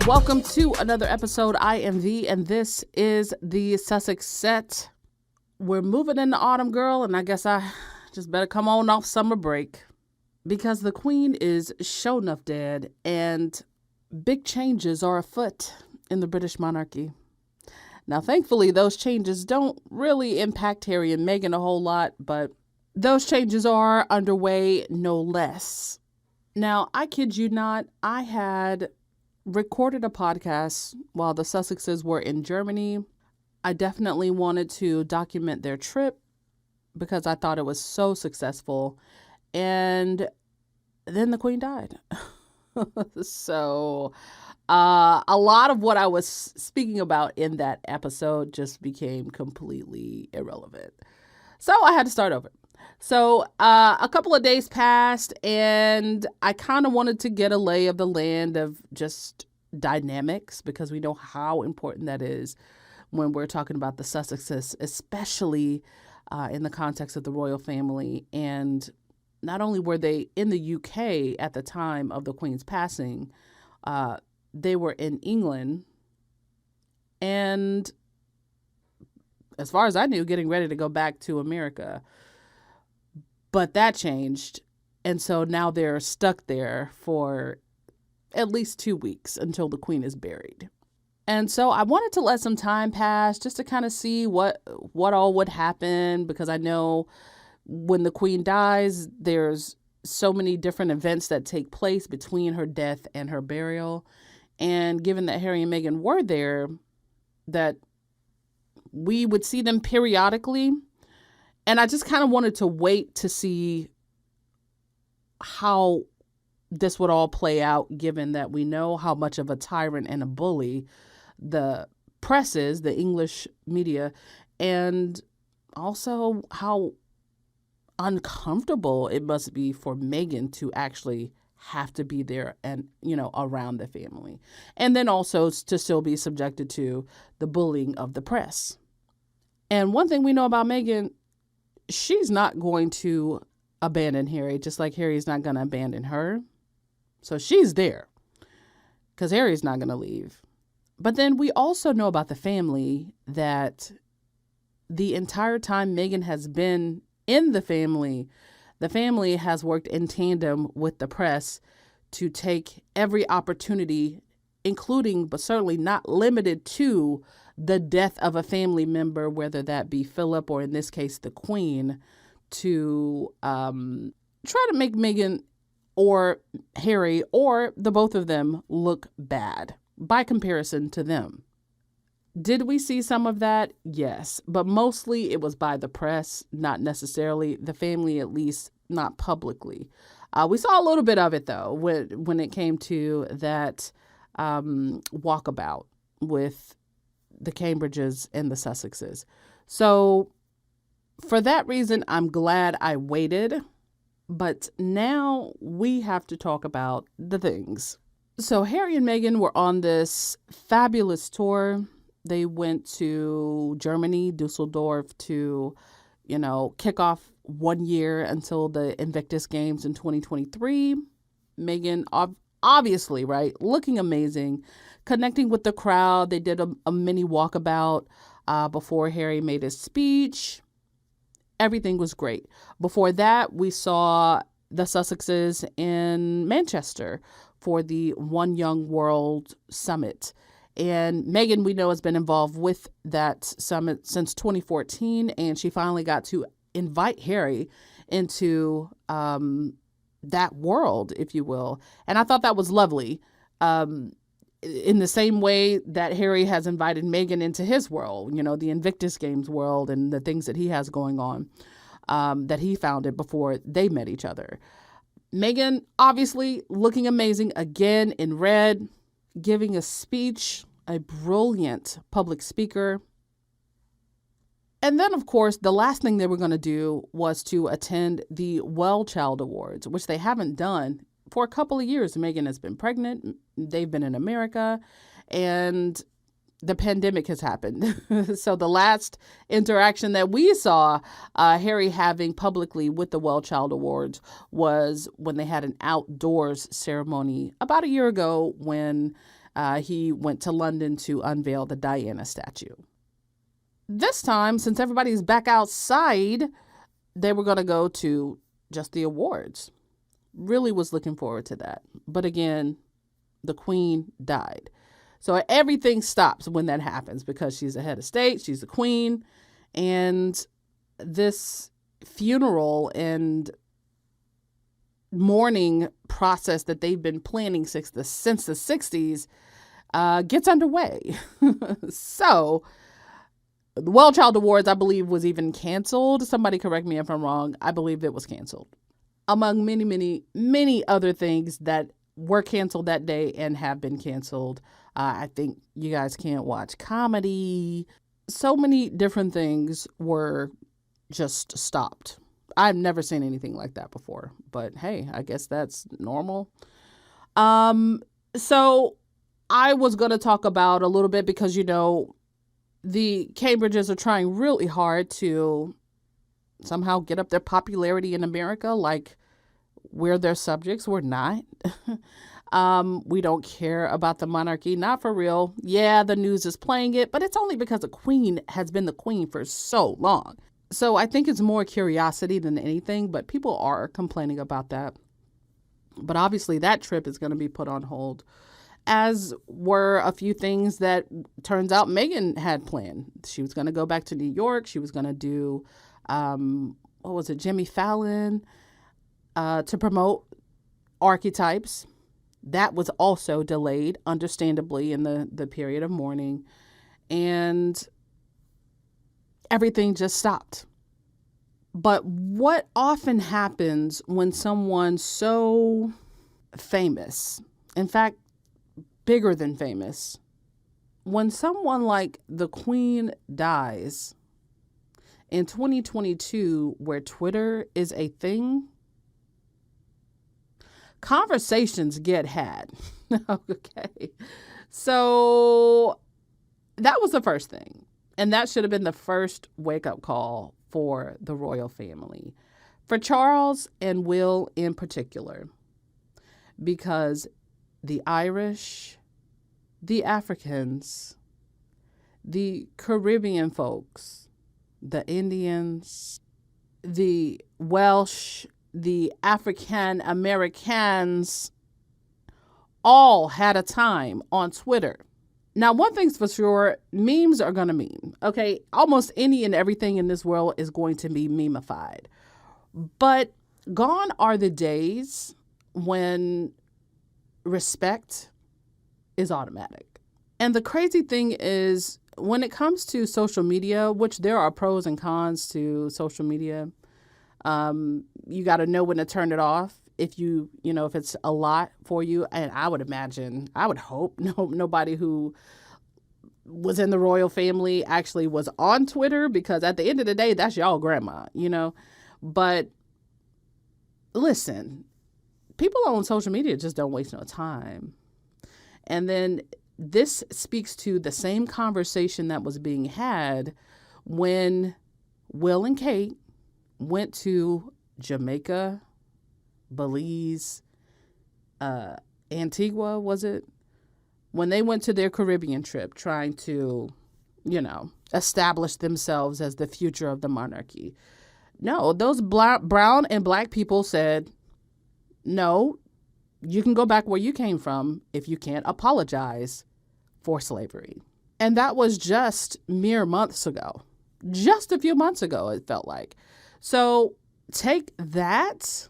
Welcome to another episode. I am V, and this is the Sussex set. We're moving into autumn, girl, and I guess I just better come on off summer break because the Queen is sure enough dead, and big changes are afoot in the British monarchy. Now, thankfully, those changes don't really impact Harry and Meghan a whole lot, but those changes are underway no less. Now, I kid you not, I had recorded a podcast while the Sussexes were in Germany. I definitely wanted to document their trip because I thought it was so successful. And then the Queen died. So a lot of what I was speaking about in that episode just became completely irrelevant. So I had to start over. So a couple of days passed, and I kind of wanted to get a lay of the land of just dynamics because we know how important that is when we're talking about the Sussexes, especially in the context of the royal family. And not only were they in the UK at the time of the Queen's passing, they were in England. And as far as I knew, getting ready to go back to America. But that changed, and so now they're stuck there for at least 2 weeks until the Queen is buried. And so I wanted to let some time pass just to kind of see what all would happen, because I know when the Queen dies, there's so many different events that take place between her death and her burial. And given that Harry and Meghan were there, that we would see them periodically. And I just kind of wanted to wait to see how this would all play out, given that we know how much of a tyrant and a bully the press is, the English media, and also how uncomfortable it must be for Meghan to actually have to be there and, around the family. And then also to still be subjected to the bullying of the press. And one thing we know about Meghan, she's not going to abandon Harry, just like Harry's not going to abandon her. So she's there because Harry's not going to leave. But then we also know about the family that the entire time Meghan has been in the family has worked in tandem with the press to take every opportunity, including, but certainly not limited to, the death of a family member, whether that be Philip or in this case the Queen, to try to make Meghan or Harry or the both of them look bad by comparison to them. Did we see some of that? Yes, but mostly it was by the press, not necessarily the family, at least not publicly. We saw a little bit of it though when it came to that walkabout with the Cambridges and the Sussexes. So for that reason, I'm glad I waited. But now we have to talk about the things. So Harry and Meghan were on this fabulous tour. They went to Germany, Dusseldorf, to, kick off 1 year until the Invictus Games in 2023. Meghan, obviously, right, looking amazing, connecting with the crowd. They did a mini walkabout before Harry made his speech. Everything was great. Before that, we saw the Sussexes in Manchester for the One Young World Summit. And Meghan, we know, has been involved with that summit since 2014, and she finally got to invite Harry into that world, if you will. And I thought that was lovely. In the same way that Harry has invited Meghan into his world, the Invictus Games world and the things that he has going on, that he founded before they met each other. Meghan, obviously, looking amazing again in red, giving a speech, a brilliant public speaker. And then, of course, the last thing they were going to do was to attend the Well Child Awards, which they haven't done for a couple of years. Meghan has been pregnant. They've been in America, and the pandemic has happened. So the last interaction that we saw Harry having publicly with the Well Child Awards was when they had an outdoors ceremony about a year ago when he went to London to unveil the Diana statue. This time, since everybody's back outside, they were going to go to just the awards. Really was looking forward to that. But again, the Queen died. So everything stops when that happens because she's a head of state, she's the Queen, and this funeral and mourning process that they've been planning since the 60s gets underway. So the Well Child Awards, I believe, was even canceled. Somebody correct me if I'm wrong. I believe it was canceled. Among many, many, many other things that were canceled that day and have been canceled. I think you guys can't watch comedy. So many different things were just stopped. I've never seen anything like that before, but hey, I guess that's normal. So I was going to talk about a little bit because, the Cambridges are trying really hard to somehow get up their popularity in America. Like, we're their subjects. We're not. We don't care about the monarchy. Not for real. Yeah, the news is playing it, but it's only because the Queen has been the Queen for so long. So I think it's more curiosity than anything, but people are complaining about that. But obviously that trip is going to be put on hold, as were a few things that turns out Meghan had planned. She was going to go back to New York. She was going to do, Jimmy Fallon, to promote archetypes. That was also delayed, understandably, in the period of mourning. And everything just stopped. But what often happens when someone so famous, in fact, bigger than famous, when someone like the Queen dies in 2022, where Twitter is a thing, conversations get had. Okay. So that was the first thing. And that should have been the first wake-up call for the royal family, for Charles and Will in particular, because the Irish, the Africans, the Caribbean folks, the Indians, the Welsh, the African Americans all had a time on Twitter. Now, one thing's for sure, memes are going to meme, okay? Almost any and everything in this world is going to be memeified. But gone are the days when respect is automatic. And the crazy thing is, when it comes to social media, which there are pros and cons to social media, you got to know when to turn it off. If if it's a lot for you, and I would hope nobody who was in the royal family actually was on Twitter, because at the end of the day, that's y'all grandma, But listen, people on social media just don't waste no time. And then this speaks to the same conversation that was being had when Will and Kate went to Jamaica, Belize, Antigua, was it? When they went to their Caribbean trip trying to, establish themselves as the future of the monarchy. No, those brown and black people said, no, you can go back where you came from if you can't apologize for slavery. And that was just mere months ago. Just a few months ago, it felt like. So take that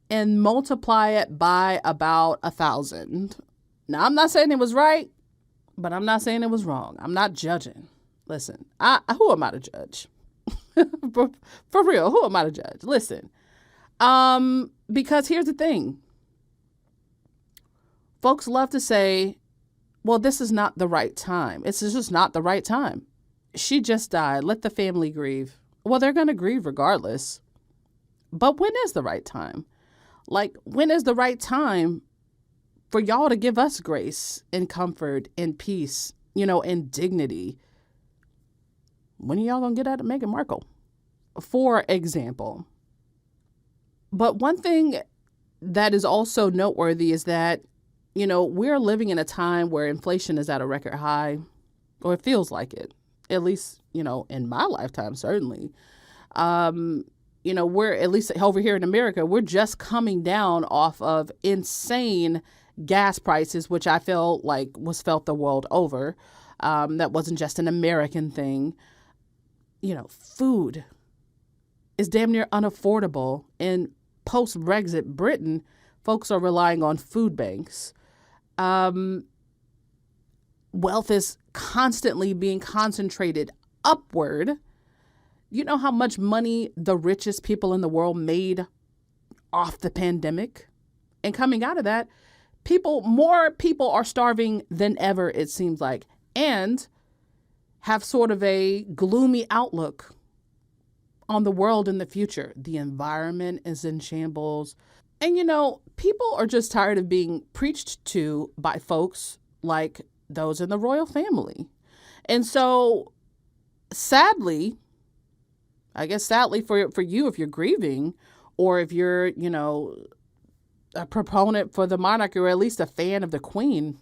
and multiply it by about 1,000. Now, I'm not saying it was right, but I'm not saying it was wrong. I'm not judging. Listen, who am I to judge? For real, who am I to judge? Listen, because here's the thing. Folks love to say, well, this is not the right time. It's just not the right time. She just died. Let the family grieve. Well, they're going to grieve regardless. But when is the right time? Like, when is the right time for y'all to give us grace and comfort and peace, and dignity? When are y'all going to get out of Meghan Markle, for example? But one thing that is also noteworthy is that we're living in a time where inflation is at a record high, or it feels like it, at least, in my lifetime, certainly. We're, at least over here in America, we're just coming down off of insane gas prices, which I feel like was felt the world over. That wasn't just an American thing. Food is damn near unaffordable. In post-Brexit Britain, folks are relying on food banks. Wealth is constantly being concentrated upward. You know how much money the richest people in the world made off the pandemic? And coming out of that, more people are starving than ever, it seems like, and have sort of a gloomy outlook on the world in the future. The environment is in shambles. And, people are just tired of being preached to by folks like those in the royal family. And so, sadly for you, if you're grieving, or if you're, a proponent for the monarchy, or at least a fan of the queen,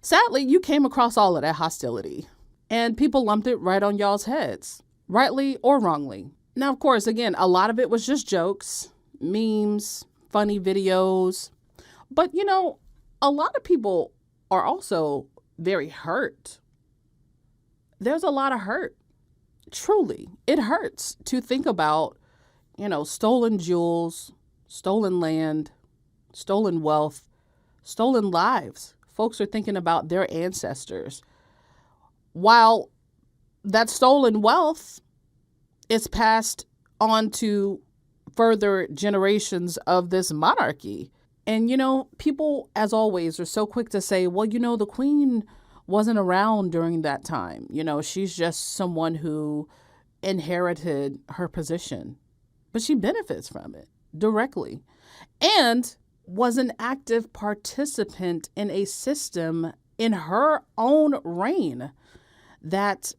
sadly, you came across all of that hostility. And people lumped it right on y'all's heads, rightly or wrongly. Now, of course, again, a lot of it was just jokes, memes, funny videos. But, a lot of people are also very hurt. There's a lot of hurt. Truly, it hurts to think about, stolen jewels, stolen land, stolen wealth, stolen lives. Folks are thinking about their ancestors. While that stolen wealth is passed on to further generations of this monarchy. And, people, as always, are so quick to say, well, the queen wasn't around during that time. She's just someone who inherited her position, but she benefits from it directly and was an active participant in a system in her own reign that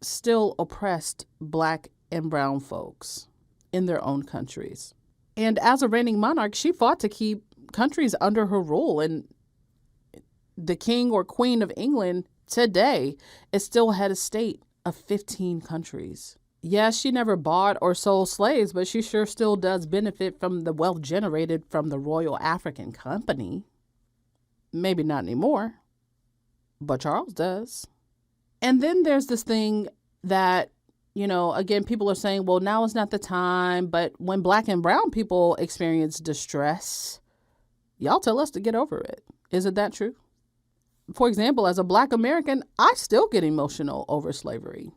still oppressed Black and brown folks in their own countries. And as a reigning monarch, she fought to keep countries under her rule. And the king or queen of England today is still head of state of 15 countries. Yes, she never bought or sold slaves, but she sure still does benefit from the wealth generated from the Royal African Company. Maybe not anymore, but Charles does. And then there's this thing that, again, people are saying, well, now is not the time. But when Black and brown people experience distress, y'all tell us to get over it. Isn't that true? For example, as a Black American, I still get emotional over slavery.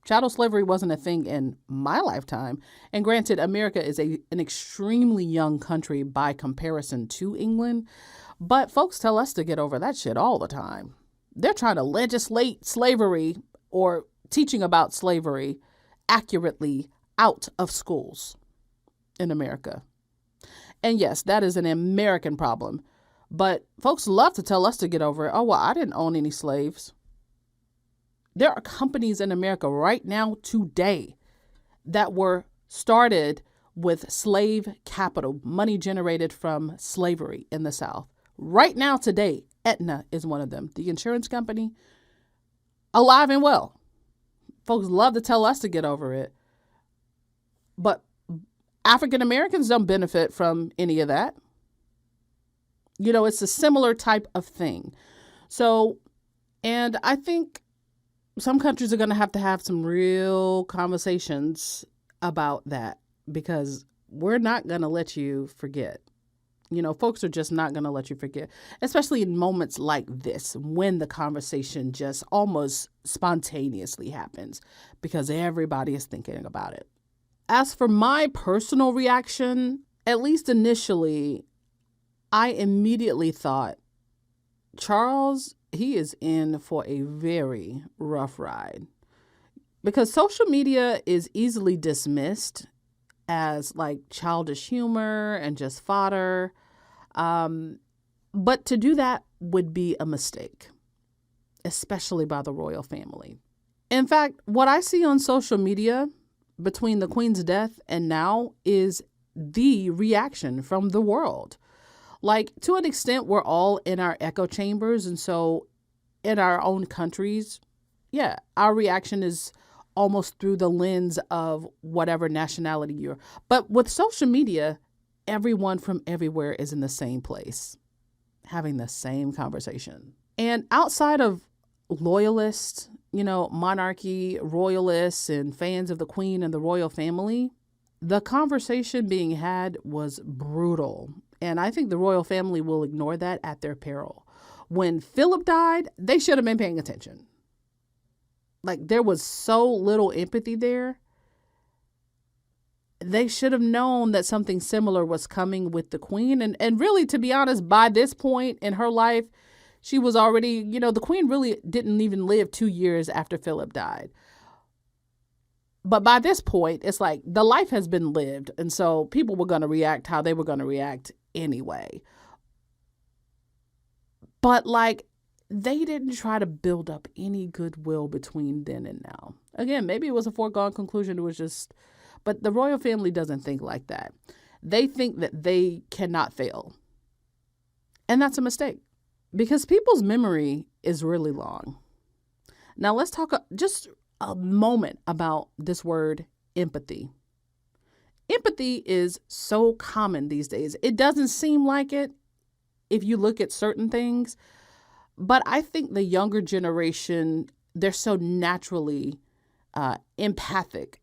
Chattel slavery wasn't a thing in my lifetime. And granted, America is an extremely young country by comparison to England. But folks tell us to get over that shit all the time. They're trying to legislate slavery or teaching about slavery accurately out of schools in America. And yes, that is an American problem. But folks love to tell us to get over it. Oh, well, I didn't own any slaves. There are companies in America right now today that were started with slave capital, money generated from slavery in the South. Right now today, Aetna is one of them, the insurance company, alive and well. Folks love to tell us to get over it. But African Americans don't benefit from any of that. It's a similar type of thing. So, and I think some countries are going to have some real conversations about that, because we're not going to let you forget. Folks are just not going to let you forget, especially in moments like this, when the conversation just almost spontaneously happens because everybody is thinking about it. As for my personal reaction, at least initially, I immediately thought, Charles, he is in for a very rough ride, because social media is easily dismissed as like childish humor and just fodder. But to do that would be a mistake, especially by the royal family. In fact, what I see on social media between the Queen's death and now is the reaction from the world. Like, to an extent, we're all in our echo chambers. And so in our own countries, yeah, our reaction is almost through the lens of whatever nationality you're. But with social media, everyone from everywhere is in the same place, having the same conversation. And outside of loyalists, monarchy, royalists, and fans of the Queen and the royal family, the conversation being had was brutal. And I think the royal family will ignore that at their peril. When Philip died, they should have been paying attention. Like, there was so little empathy there. They should have known that something similar was coming with the Queen. And really, to be honest, by this point in her life, she was already, the Queen really didn't even live 2 years after Philip died. But by this point, it's like the life has been lived. And so people were going to react how they were going to react anyway. But like, they didn't try to build up any goodwill between then and now. Again, maybe it was a foregone conclusion. It was just, but the royal family doesn't think like that. They think that they cannot fail. And that's a mistake because people's memory is really long. Now let's talk just a moment about this word empathy. Empathy is so common these days. It doesn't seem like it if you look at certain things, but I think the younger generation, they're so naturally empathic.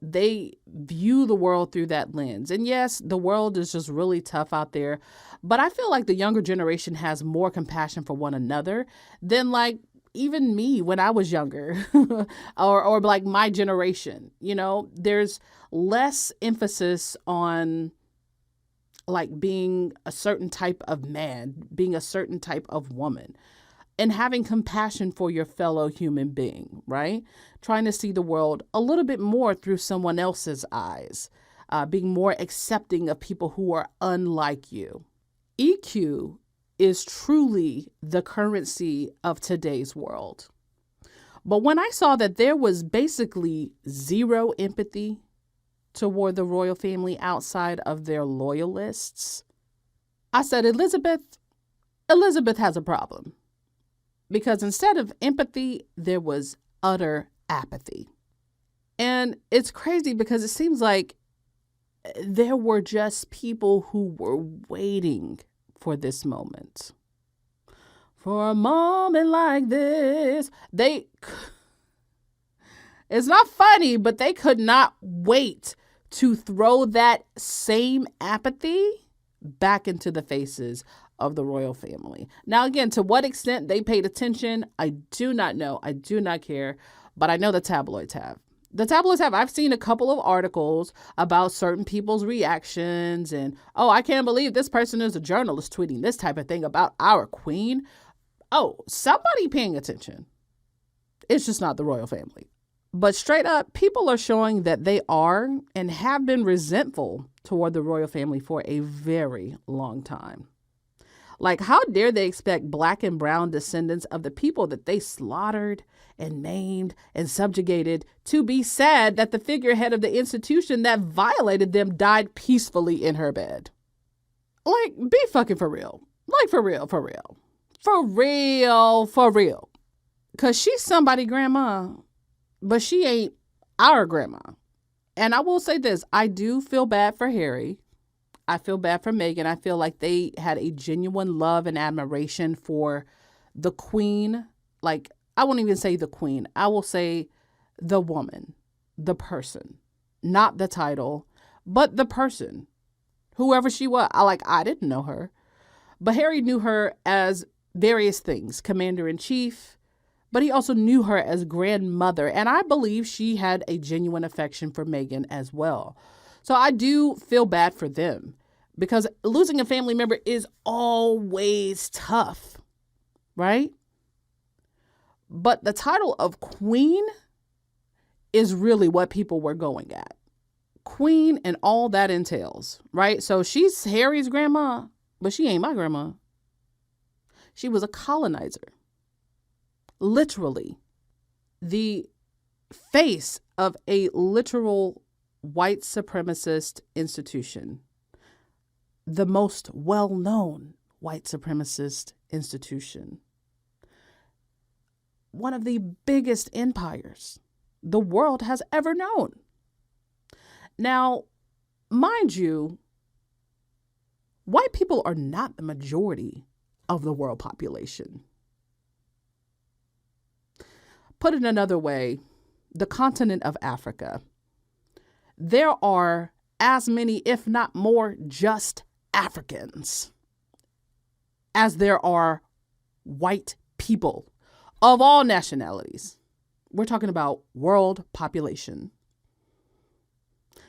They view the world through that lens. And yes, the world is just really tough out there. But I feel like the younger generation has more compassion for one another than like even me when I was younger or like my generation. There's less emphasis on like being a certain type of man, being a certain type of woman, and having compassion for your fellow human being, right? Trying to see the world a little bit more through someone else's eyes, being more accepting of people who are unlike you. EQ is truly the currency of today's world. But when I saw that there was basically zero empathy toward the royal family outside of their loyalists, I said, Elizabeth has a problem. Because instead of empathy, there was utter apathy. And it's crazy because it seems like there were just people who were waiting for this moment. For a moment like this, it's not funny, but they could not wait to throw that same apathy back into the faces of the royal family. Now, again, to what extent they paid attention, I do not know. I do not care. But I know the tabloids have. I've seen a couple of articles about certain people's reactions and, oh, I can't believe this person is a journalist tweeting this type of thing about our queen. Oh, somebody paying attention. It's just not the royal family. But straight up, people are showing that they are and have been resentful toward the royal family for a very long time. Like, how dare they expect Black and brown descendants of the people that they slaughtered and maimed and subjugated to be sad that the figurehead of the institution that violated them died peacefully in her bed? Like, be fucking for real. Like, for real. For real. Because she's somebody's grandma, but she ain't our grandma. And I will say this, I do feel bad for Harry. I feel bad for Meghan. I feel like they had a genuine love and admiration for the queen. Like, I won't even say the queen. I will say the woman, the person, not the title, but the person, whoever she was. I didn't know her, but Harry knew her as various things, commander-in-chief, but he also knew her as grandmother. And I believe she had a genuine affection for Meghan as well. So I do feel bad for them because losing a family member is always tough, right? But the title of queen is really what people were going at. Queen and all that entails, right? So she's Harry's grandma, but she ain't my grandma. She was a colonizer. Literally. The face of a literal white supremacist institution. the most well-known white supremacist institution, one of the biggest empires the world has ever known. Now, mind you, white people are not the majority of the world population. Put it another way, the continent of Africa, there are as many, if not more, just Africans as there are white people of all nationalities. We're talking about world population.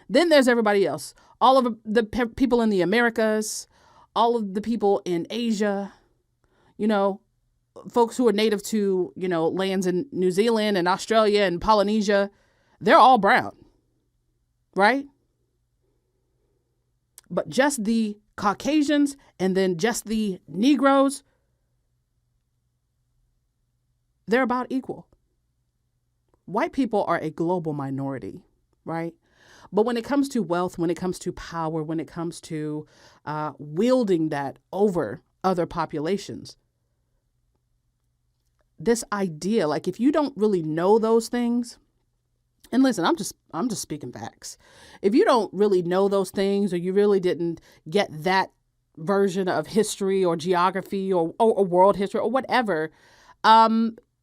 Then there's everybody else. All of the people in the Americas, all of the people in Asia, folks who are native to, lands in New Zealand and Australia and Polynesia, they're all brown, right? But just the Caucasians and then just the Negroes, they're about equal. White people are a global minority, right? But when it comes to wealth, when it comes to power, when it comes to wielding that over other populations, this idea, like if you don't really know those things, and listen, I'm just speaking facts. If you don't really know those things, or you really didn't get that version of history or geography or world history or whatever,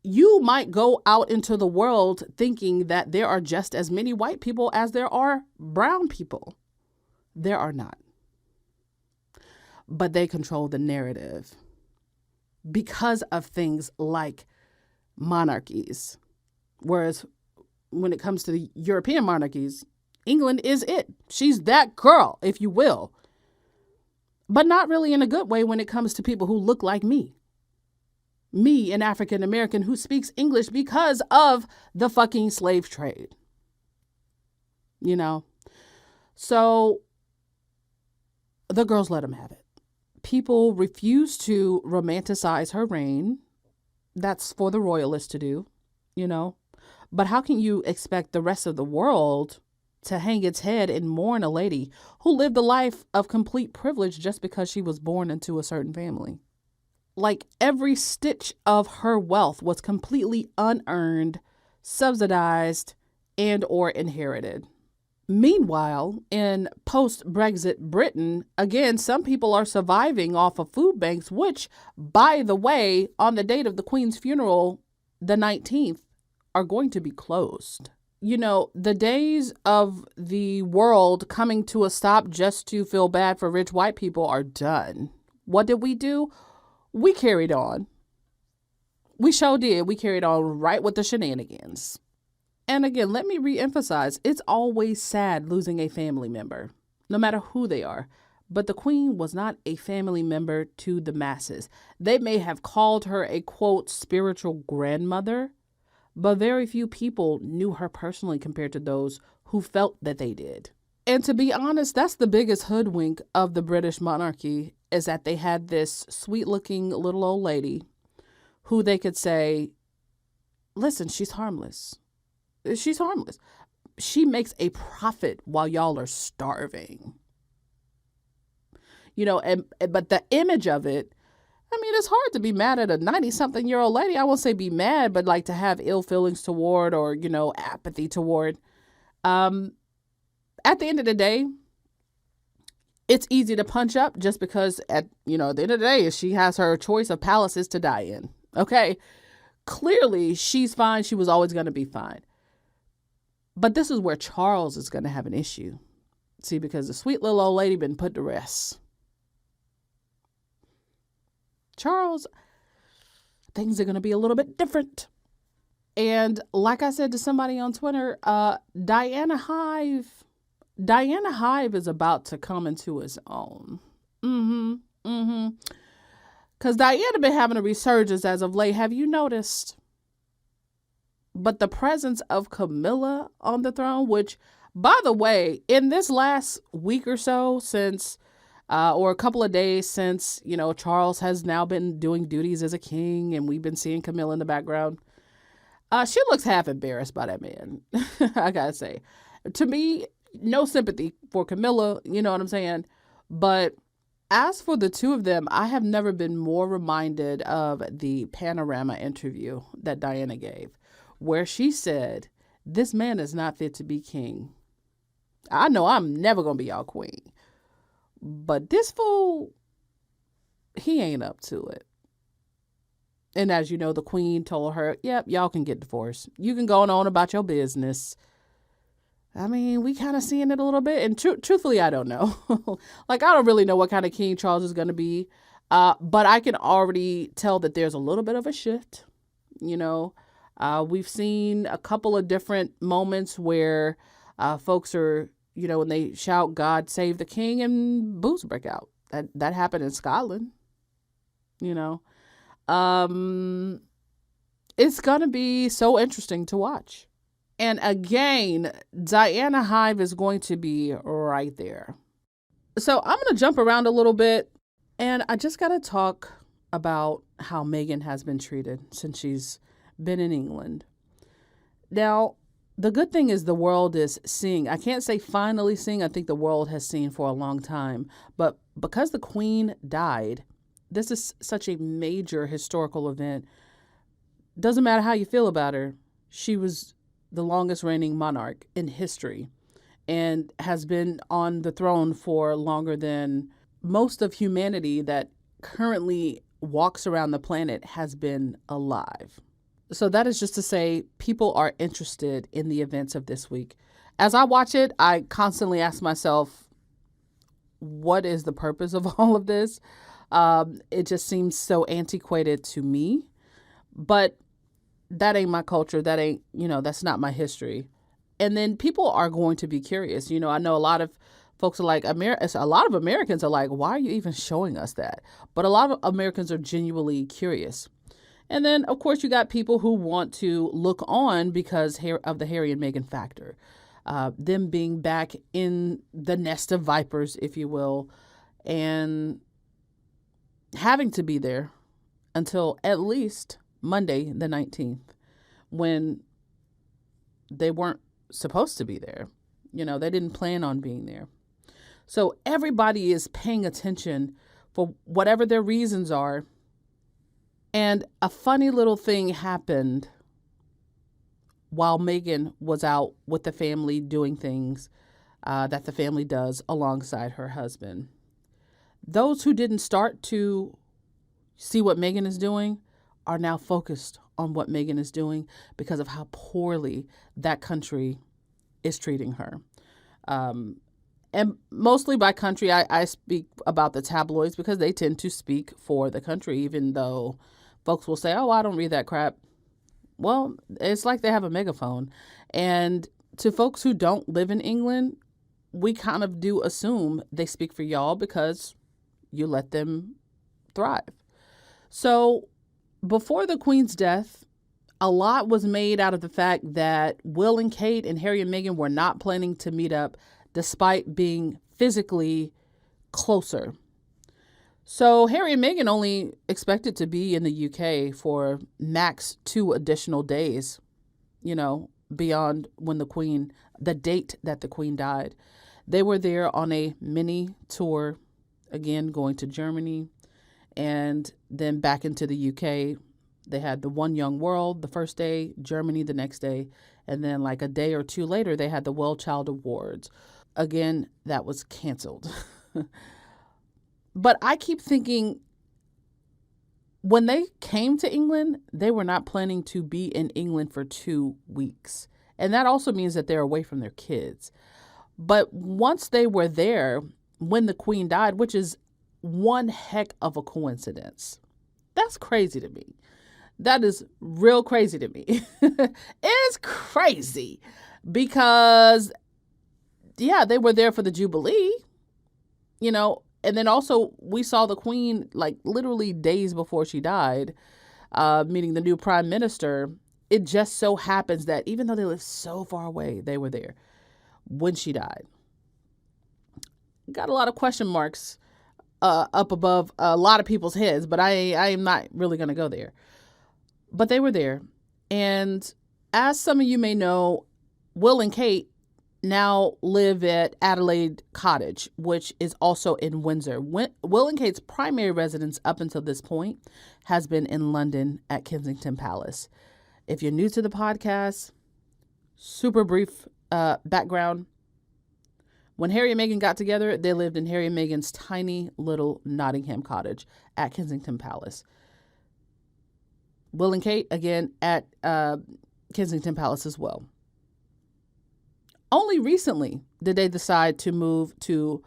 you might go out into the world thinking that there are just as many white people as there are brown people. There are not. But they control the narrative because of things like monarchies. Whereas when it comes to the European monarchies, England is it. She's that girl, if you will. But not really in a good way when it comes to people who look like me. Me, an African American who speaks English because of the fucking slave trade. So the girls let them have it. People refuse to romanticize her reign. That's for the royalists to do, But how can you expect the rest of the world to hang its head and mourn a lady who lived a life of complete privilege just because she was born into a certain family? Like every stitch of her wealth was completely unearned, subsidized, and or inherited. Meanwhile, in post-Brexit Britain, again, some people are surviving off of food banks, which, by the way, on the date of the Queen's funeral, the 19th, are going to be closed. The days of the world coming to a stop just to feel bad for rich white people are done. What did we do? We carried on. We sure did. We carried on right with the shenanigans. And again, let me reemphasize, it's always sad losing a family member, no matter who they are. But the Queen was not a family member to the masses. They may have called her a, quote, spiritual grandmother, but very few people knew her personally compared to those who felt that they did. And to be honest, that's the biggest hoodwink of the British monarchy, is that they had this sweet-looking little old lady who they could say, listen, she's harmless. She's harmless. She makes a profit while y'all are starving. But the image of it, it's hard to be mad at a 90-something-year-old lady. I won't say be mad, but like to have ill feelings toward or, apathy toward. At the end of the day, it's easy to punch up just because at the end of the day, she has her choice of palaces to die in. Okay. Clearly she's fine. She was always going to be fine. But this is where Charles is going to have an issue. See, because the sweet little old lady been put to rest. Charles, things are going to be a little bit different. And like I said to somebody on Twitter, Diana Hive is about to come into his own. Because Diana been having a resurgence as of late. Have you noticed? But the presence of Camilla on the throne, which, by the way, in this last week or so since, or a couple of days since, Charles has now been doing duties as a king and we've been seeing Camilla in the background. She looks half embarrassed by that man. I gotta say, to me, no sympathy for Camilla. You know what I'm saying? But As for the two of them, I have never been more reminded of the Panorama interview that Diana gave, where she said, "This man is not fit to be king. I know I'm never going to be y'all queen, but this fool, he ain't up to it." And as you know, the queen told her, "Yep, y'all can get divorced. You can go on about your business." I mean, we kind of seeing it a little bit. And truthfully, I don't know. Like, I don't really know what kind of King Charles is going to be. But I can already tell that there's a little bit of a shift. You know, we've seen a couple of different moments where folks are, when they shout, "God save the king," and boos break out. That happened in Scotland, you know. It's going to be so interesting to watch. And again, Diana Hive is going to be right there. So I'm going to jump around a little bit, and I just got to talk about how Meghan has been treated since she's been in England. Now, the good thing is the world is seeing. I can't say finally seeing. I think the world has seen for a long time. But because the Queen died, this is such a major historical event. Doesn't matter how you feel about her. She was the longest reigning monarch in history and has been on the throne for longer than most of humanity that currently walks around the planet has been alive. So that is just to say people are interested in the events of this week. As I watch it, I constantly ask myself, what is the purpose of all of this? It just seems so antiquated to me. But that ain't my culture. That ain't, that's not my history. And then people are going to be curious. I know a lot of folks are like, a lot of Americans are like, why are you even showing us that? But a lot of Americans are genuinely curious. And then, of course, you got people who want to look on because of the Harry and Meghan factor. Them being back in the nest of vipers, if you will, and having to be there until at least Monday, the 19th, when they weren't supposed to be there. They didn't plan on being there. So everybody is paying attention for whatever their reasons are. And a funny little thing happened while Meghan was out with the family doing things that the family does alongside her husband. Those who didn't start to see what Meghan is doing are now focused on what Meghan is doing because of how poorly that country is treating her. And mostly by country, I speak about the tabloids because they tend to speak for the country, even though folks will say, "Oh, I don't read that crap." Well, it's like they have a megaphone. And to folks who don't live in England, we kind of do assume they speak for y'all because you let them thrive. So before the Queen's death, a lot was made out of the fact that Will and Kate and Harry and Meghan were not planning to meet up despite being physically closer. So Harry and Meghan only expected to be in the UK for max 2 additional days, beyond when the date that the Queen died. They were there on a mini tour, again, going to Germany and then back into the UK. They had the One Young World the first day, Germany the next day, and then like a day or two later, they had the Well Child Awards. Again, that was canceled. But I keep thinking, when they came to England, they were not planning to be in England for 2 weeks. And that also means that they're away from their kids. But once they were there, when the Queen died, which is one heck of a coincidence. That's crazy to me. That is real crazy to me. It's crazy because, yeah, they were there for the Jubilee, and then also we saw the Queen like literally days before she died, meeting the new prime minister. It just so happens that even though they live so far away, they were there when she died. Got a lot of question marks up above a lot of people's heads, but I am not really going to go there. But they were there. And as some of you may know, Will and Kate now live at Adelaide Cottage, which is also in Windsor. Will and Kate's primary residence up until this point has been in London at Kensington Palace. If you're new to the podcast, super brief background. When Harry and Meghan got together, they lived in Harry and Meghan's tiny little Nottingham cottage at Kensington Palace. Will and Kate, again, at Kensington Palace as well. Only recently did they decide to move to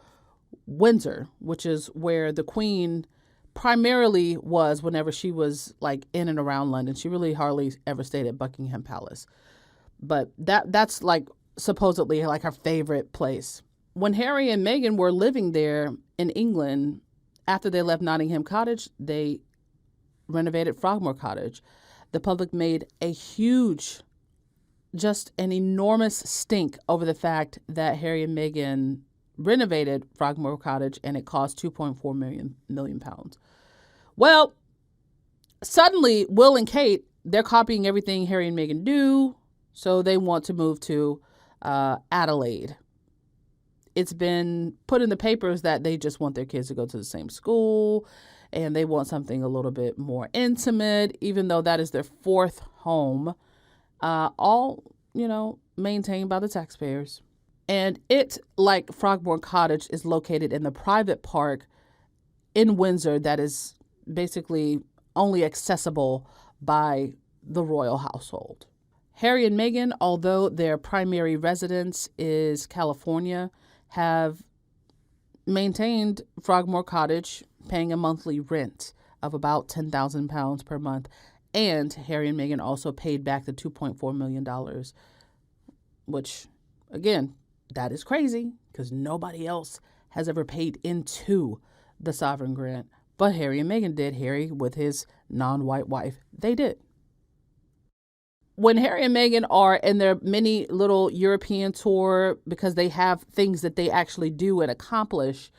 Windsor, which is where the Queen primarily was whenever she was like in and around London. She really hardly ever stayed at Buckingham Palace. But that's like supposedly like her favorite place. When Harry and Meghan were living there in England, after they left Nottingham Cottage, they renovated Frogmore Cottage. The public made a huge, just an enormous stink over the fact that Harry and Meghan renovated Frogmore Cottage and it cost 2.4 million pounds. Well, suddenly Will and Kate, they're copying everything Harry and Meghan do, so they want to move to Adelaide. It's been put in the papers that they just want their kids to go to the same school and they want something a little bit more intimate, even though that is their fourth home, all, maintained by the taxpayers. And it, like Frogmore Cottage, is located in the private park in Windsor that is basically only accessible by the royal household. Harry and Meghan, although their primary residence is California, have maintained Frogmore Cottage, paying a monthly rent of about £10,000 per month. And Harry and Meghan also paid back the $2.4 million, which, again, that is crazy because nobody else has ever paid into the sovereign grant. But Harry and Meghan did. Harry with his non-white wife, they did. When Harry and Meghan are in their mini little European tour, because they have things that they actually do and accomplish,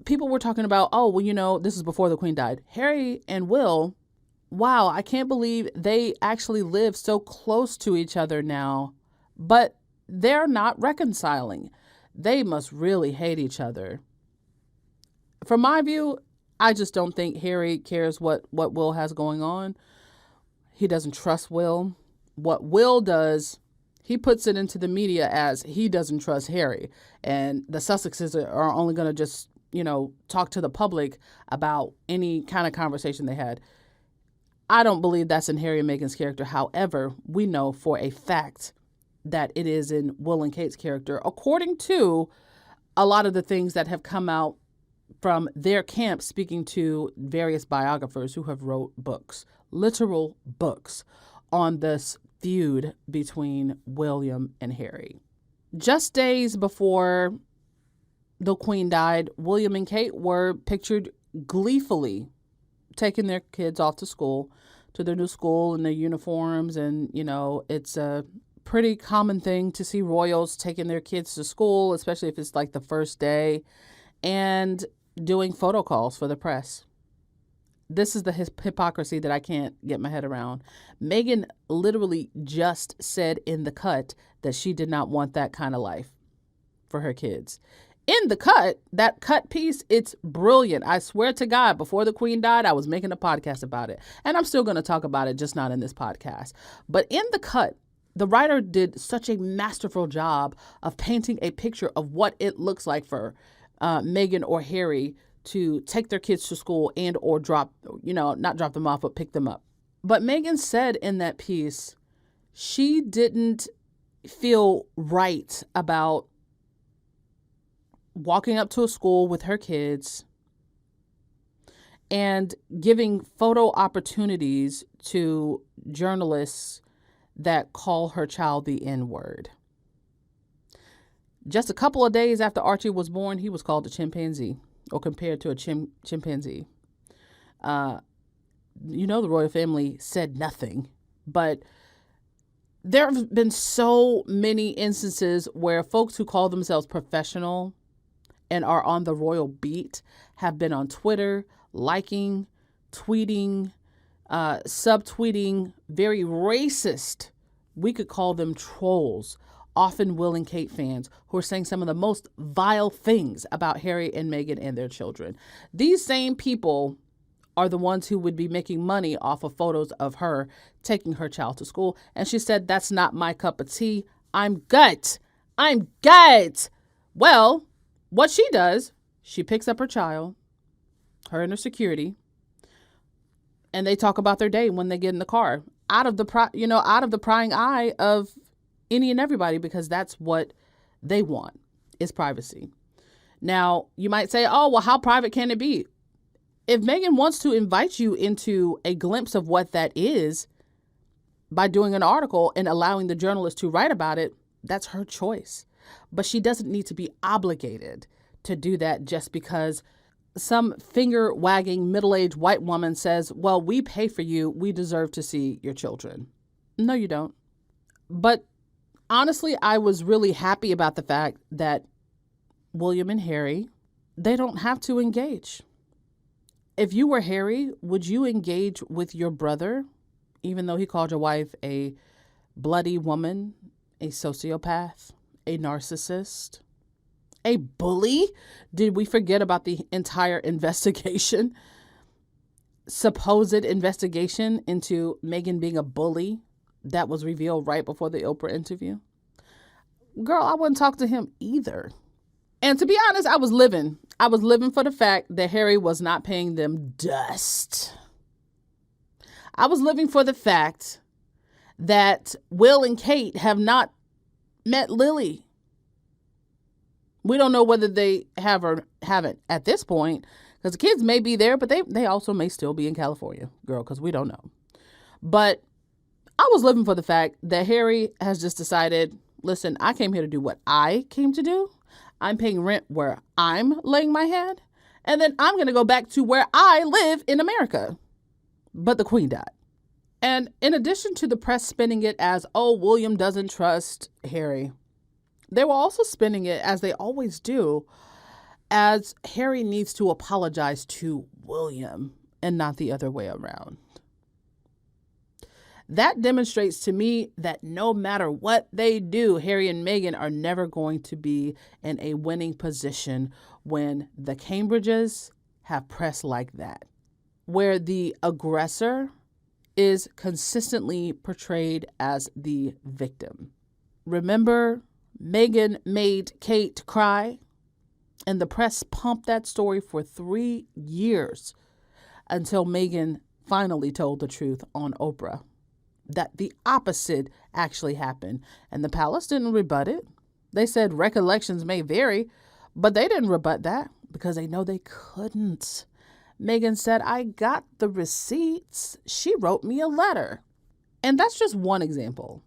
people were talking about, this is before the Queen died. Harry and Will, wow, I can't believe they actually live so close to each other now, but they're not reconciling. They must really hate each other. From my view, I just don't think Harry cares what Will has going on. He doesn't trust Will. What Will does, he puts it into the media as he doesn't trust Harry. And the Sussexes are only going to just, talk to the public about any kind of conversation they had. I don't believe that's in Harry and Meghan's character. However, we know for a fact that it is in Will and Kate's character, according to a lot of the things that have come out from their camp, speaking to various biographers who have wrote books, literal books, on this feud between William and Harry. Just days before the Queen died, William and Kate were pictured gleefully taking their kids off to school, to their new school in their uniforms. And, it's a pretty common thing to see royals taking their kids to school, especially if it's like the first day, and doing photo calls for the press. This is the hypocrisy that I can't get my head around. Meghan literally just said in the cut that she did not want that kind of life for her kids. In the cut, that cut piece, it's brilliant. I swear to God, before the Queen died, I was making a podcast about it. And I'm still going to talk about it, just not in this podcast. But in the cut, the writer did such a masterful job of painting a picture of what it looks like for Meghan or Harry to take their kids to school and or not drop them off, but pick them up. But Meghan said in that piece, she didn't feel right about walking up to a school with her kids and giving photo opportunities to journalists that call her child the N-word. Just a couple of days after Archie was born, he was called a chimpanzee, or compared to a chimpanzee. The royal family said nothing, but there have been so many instances where folks who call themselves professional and are on the royal beat have been on Twitter, liking, tweeting, subtweeting very racist, we could call them trolls, often Will and Kate fans who are saying some of the most vile things about Harry and Meghan and their children. These same people are the ones who would be making money off of photos of her taking her child to school. And she said, that's not my cup of tea. I'm gut. Well, what she does, she picks up her child, her and her security, and they talk about their day when they get in the car, out of the prying eye of any and everybody, because that's what they want, is privacy. Now, you might say, oh, well, how private can it be? If Meghan wants to invite you into a glimpse of what that is by doing an article and allowing the journalist to write about it, that's her choice. But she doesn't need to be obligated to do that just because some finger-wagging middle-aged white woman says, well, we pay for you. We deserve to see your children. No, you don't. But honestly, I was really happy about the fact that William and Harry, they don't have to engage. If you were Harry, would you engage with your brother, even though he called your wife a bloody woman, a sociopath, a narcissist, a bully? Did we forget about the entire investigation? Supposed investigation into Meghan being a bully that was revealed right before the Oprah interview? Girl, I wouldn't talk to him either. And to be honest, I was living for the fact that Harry was not paying them dust. I was living for the fact that Will and Kate have not met Lily. We don't know whether they have or haven't at this point, because the kids may be there, but they also may still be in California, girl, because we don't know. But I was living for the fact that Harry has just decided, listen, I came here to do what I came to do. I'm paying rent where I'm laying my head. And then I'm going to go back to where I live in America. But the Queen died. And in addition to the press spinning it as, oh, William doesn't trust Harry, they were also spinning it, as they always do, as Harry needs to apologize to William and not the other way around. That demonstrates to me that no matter what they do, Harry and Meghan are never going to be in a winning position when the Cambridges have press like that, where the aggressor is consistently portrayed as the victim. Remember, Meghan made Kate cry, and the press pumped that story for 3 years until Meghan finally told the truth on Oprah, that the opposite actually happened. And the palace didn't rebut it. They said recollections may vary, but they didn't rebut that because they know they couldn't. Meghan said, I got the receipts. She wrote me a letter. And that's just one example.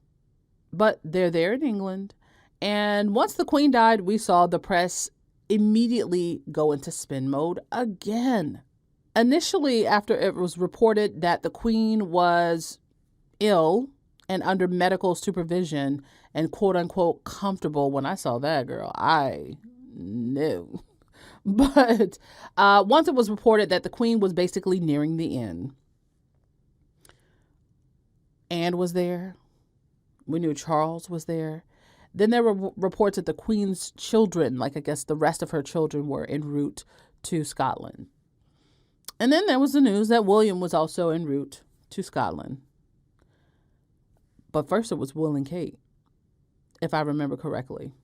But they're there in England. And once the Queen died, we saw the press immediately go into spin mode again. Initially, after it was reported that the Queen was ill and under medical supervision and quote unquote comfortable, when I saw that, girl, I knew. But once it was reported that the Queen was basically nearing the end, Anne was there. We knew Charles was there. Then there were reports that the Queen's children, like I guess the rest of her children, were en route to Scotland. And then there was the news that William was also en route to Scotland. But first it was Will and Kate, if I remember correctly.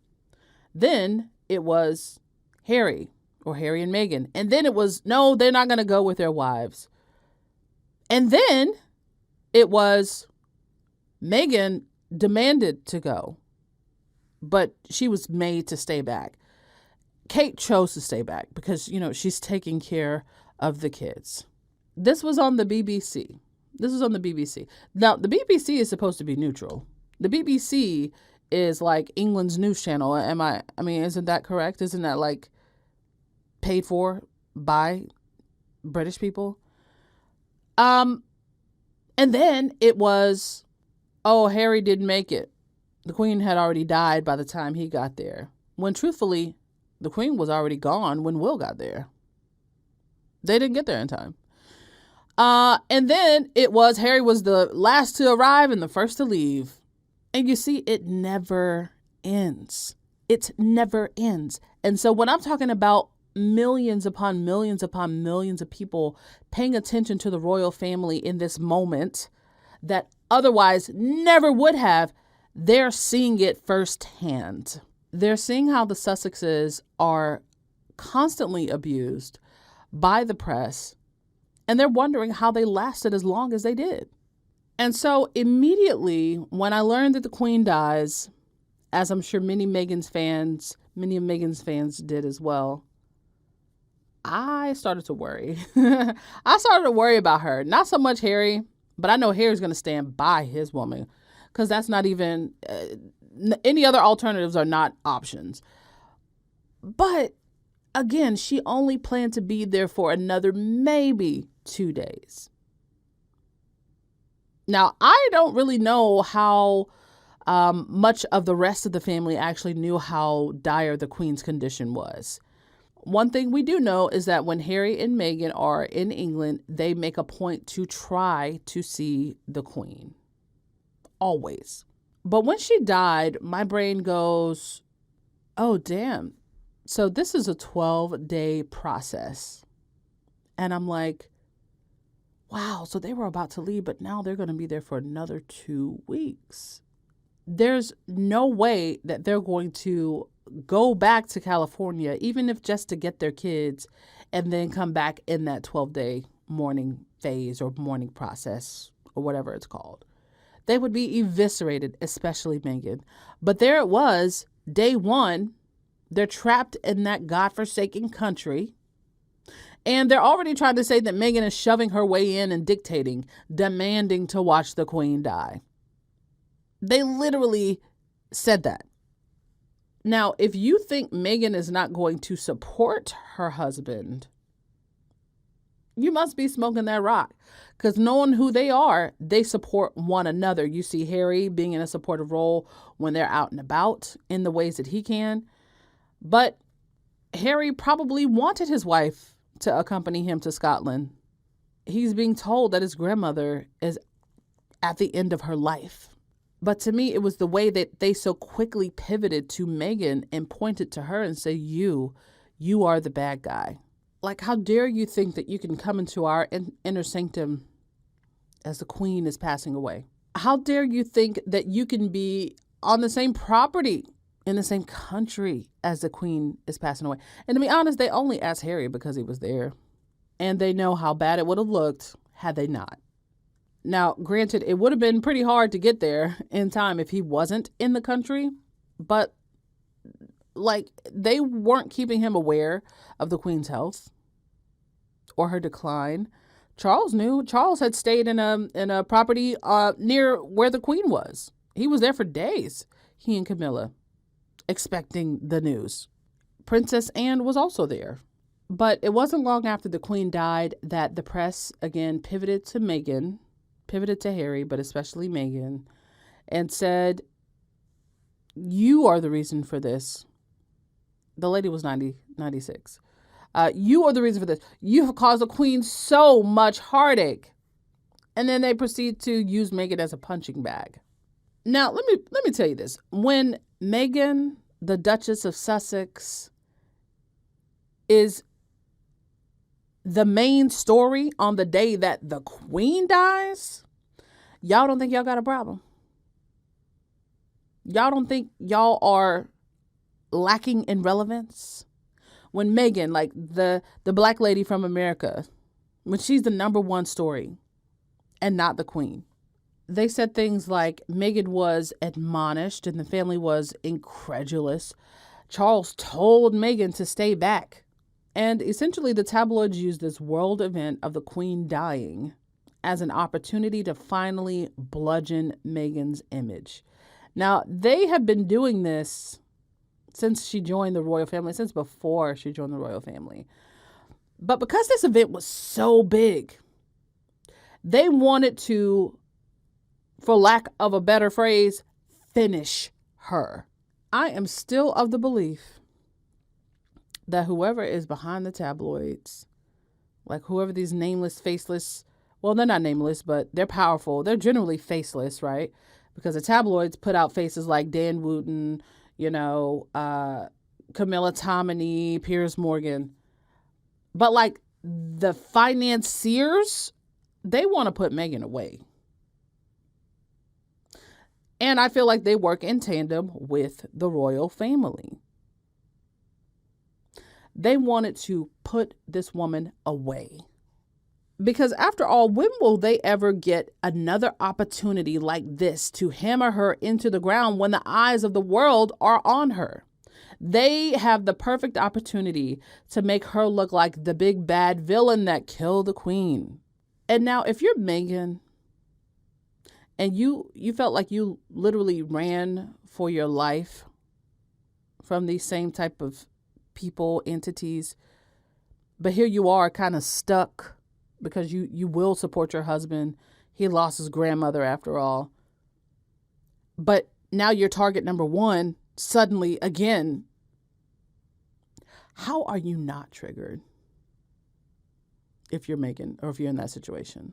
Then it was Harry, or Harry and Meghan. And then it was, no, they're not going to go with their wives. And then it was Meghan demanded to go, but she was made to stay back. Kate chose to stay back because, she's taking care of the kids. This was on the BBC. Now, the BBC is supposed to be neutral. The BBC is like England's news channel. Isn't that correct? Isn't that like paid for by British people? And then it was, oh, Harry didn't make it. The Queen had already died by the time he got there. When truthfully, the Queen was already gone when Will got there. They didn't get there in time. And then it was Harry was the last to arrive and the first to leave. And you see, it never ends. It never ends. And so when I'm talking about millions upon millions upon millions of people paying attention to the royal family in this moment that otherwise never would have, they're seeing it firsthand. They're seeing how the Sussexes are constantly abused by the press, and they're wondering how they lasted as long as they did. And so immediately when I learned that the Queen dies, as I'm sure many of Meghan's fans did as well, I started to worry. I started to worry about her. Not so much Harry, but I know Harry's going to stand by his woman, because that's not even, any other alternatives are not options. But again, she only planned to be there for another maybe 2 days. Now, I don't really know how much of the rest of the family actually knew how dire the Queen's condition was. One thing we do know is that when Harry and Meghan are in England, they make a point to try to see the Queen. Always. But when she died, my brain goes, oh, damn. So this is a 12-day process. And I'm like, wow, so they were about to leave, but now they're going to be there for another 2 weeks. There's no way that they're going to go back to California, even if just to get their kids, and then come back in that 12-day mourning phase or mourning process or whatever it's called. They would be eviscerated, especially Meghan. But there it was, day one. They're trapped in that godforsaken country. And they're already trying to say that Meghan is shoving her way in and dictating, demanding to watch the Queen die. They literally said that. Now, if you think Meghan is not going to support her husband, you must be smoking that rock. Because knowing who they are, they support one another. You see Harry being in a supportive role when they're out and about in the ways that he can. But Harry probably wanted his wife to accompany him to Scotland. He's being told that his grandmother is at the end of her life. But to me, it was the way that they so quickly pivoted to Meghan and pointed to her and say, you are the bad guy. Like, how dare you think that you can come into our inner sanctum as the Queen is passing away? How dare you think that you can be on the same property in the same country as the Queen is passing away? And to be honest, they only asked Harry because he was there. And they know how bad it would have looked had they not. Now, granted, it would have been pretty hard to get there in time if he wasn't in the country. But, like, they weren't keeping him aware of the Queen's health or her decline. Charles knew. Charles had stayed in a property near where the Queen was. He was there for days, he and Camilla, expecting the news. Princess Anne was also there. But it wasn't long after the Queen died that the press again pivoted to Meghan, pivoted to Harry, but especially Meghan, and said, you are the reason for this. The lady was 96. You are the reason for this. You have caused the Queen so much heartache. And then they proceed to use Meghan as a punching bag. Now, let me tell you this. When Meghan, the Duchess of Sussex, is the main story on the day that the Queen dies, y'all don't think y'all got a problem? Y'all don't think y'all are lacking in relevance? When Meghan, like the black lady from America, when she's the number one story and not the Queen, they said things like Meghan was admonished and the family was incredulous. Charles told Meghan to stay back. And essentially the tabloids used this world event of the Queen dying as an opportunity to finally bludgeon Meghan's image. Now, they have been doing this since she joined the royal family, since before she joined the royal family. But because this event was so big, they wanted to, for lack of a better phrase, finish her. I am still of the belief that whoever is behind the tabloids, like whoever these nameless, faceless, well, they're not nameless, but they're powerful. They're generally faceless, right? Because the tabloids put out faces like Dan Wooten, Camilla Tominey, Piers Morgan. But like the financiers, they want to put Meghan away. And I feel like they work in tandem with the royal family. They wanted to put this woman away. Because after all, when will they ever get another opportunity like this to hammer her into the ground when the eyes of the world are on her? They have the perfect opportunity to make her look like the big bad villain that killed the queen. And now if you're Meghan and you felt like you literally ran for your life from these same type of people, entities, but here you are kind of stuck because you will support your husband. He lost his grandmother after all. But now you're target number one suddenly again. How are you not triggered if you're Meghan or if you're in that situation?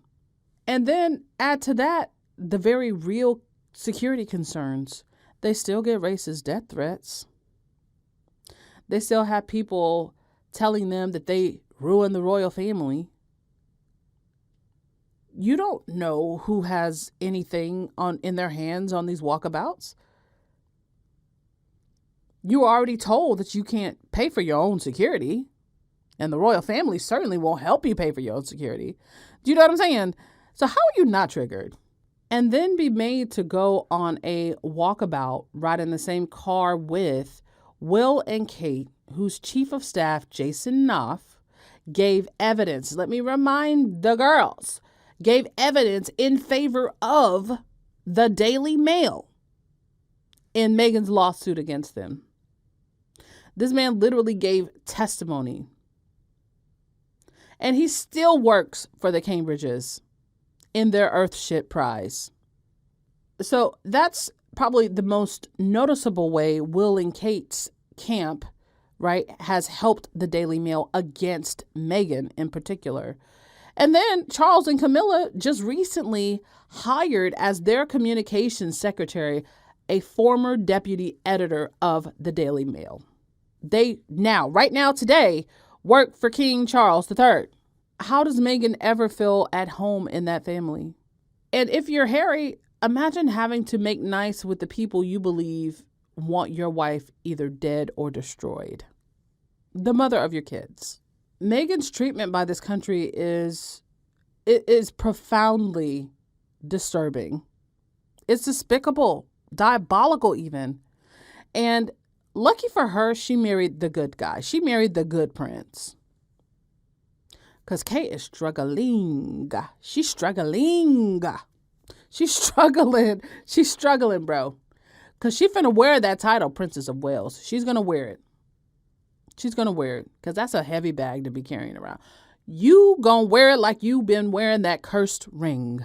And then add to that the very real security concerns. They still get racist death threats. They still have people telling them that they ruined the royal family. You don't know who has anything in their hands on these walkabouts. You were already told that you can't pay for your own security. And the royal family certainly won't help you pay for your own security. Do you know what I'm saying? So how are you not triggered? And then be made to go on a walkabout, ride in the same car with Will and Kate, whose chief of staff, Jason Knopf, gave evidence. Let me remind the girls, gave evidence in favor of the Daily Mail in Meghan's lawsuit against them. This man literally gave testimony. And he still works for the Cambridges in their Earthshit prize. So that's probably the most noticeable way Will and Kate's camp, right, has helped the Daily Mail against Meghan in particular. And then Charles and Camilla just recently hired as their communications secretary a former deputy editor of the Daily Mail. They now, right now, today, work for King Charles III. How does Meghan ever feel at home in that family? And if you're Harry, imagine having to make nice with the people you believe want your wife either dead or destroyed. The mother of your kids. Meghan's treatment by this country is profoundly disturbing. It's despicable, diabolical even. And lucky for her, she married the good guy. She married the good prince. Because Kate is struggling. She's struggling. She's struggling. She's struggling, bro. Because she's finna wear that title, Princess of Wales. She's going to wear it. She's going to wear it. Because that's a heavy bag to be carrying around. You going to wear it like you've been wearing that cursed ring.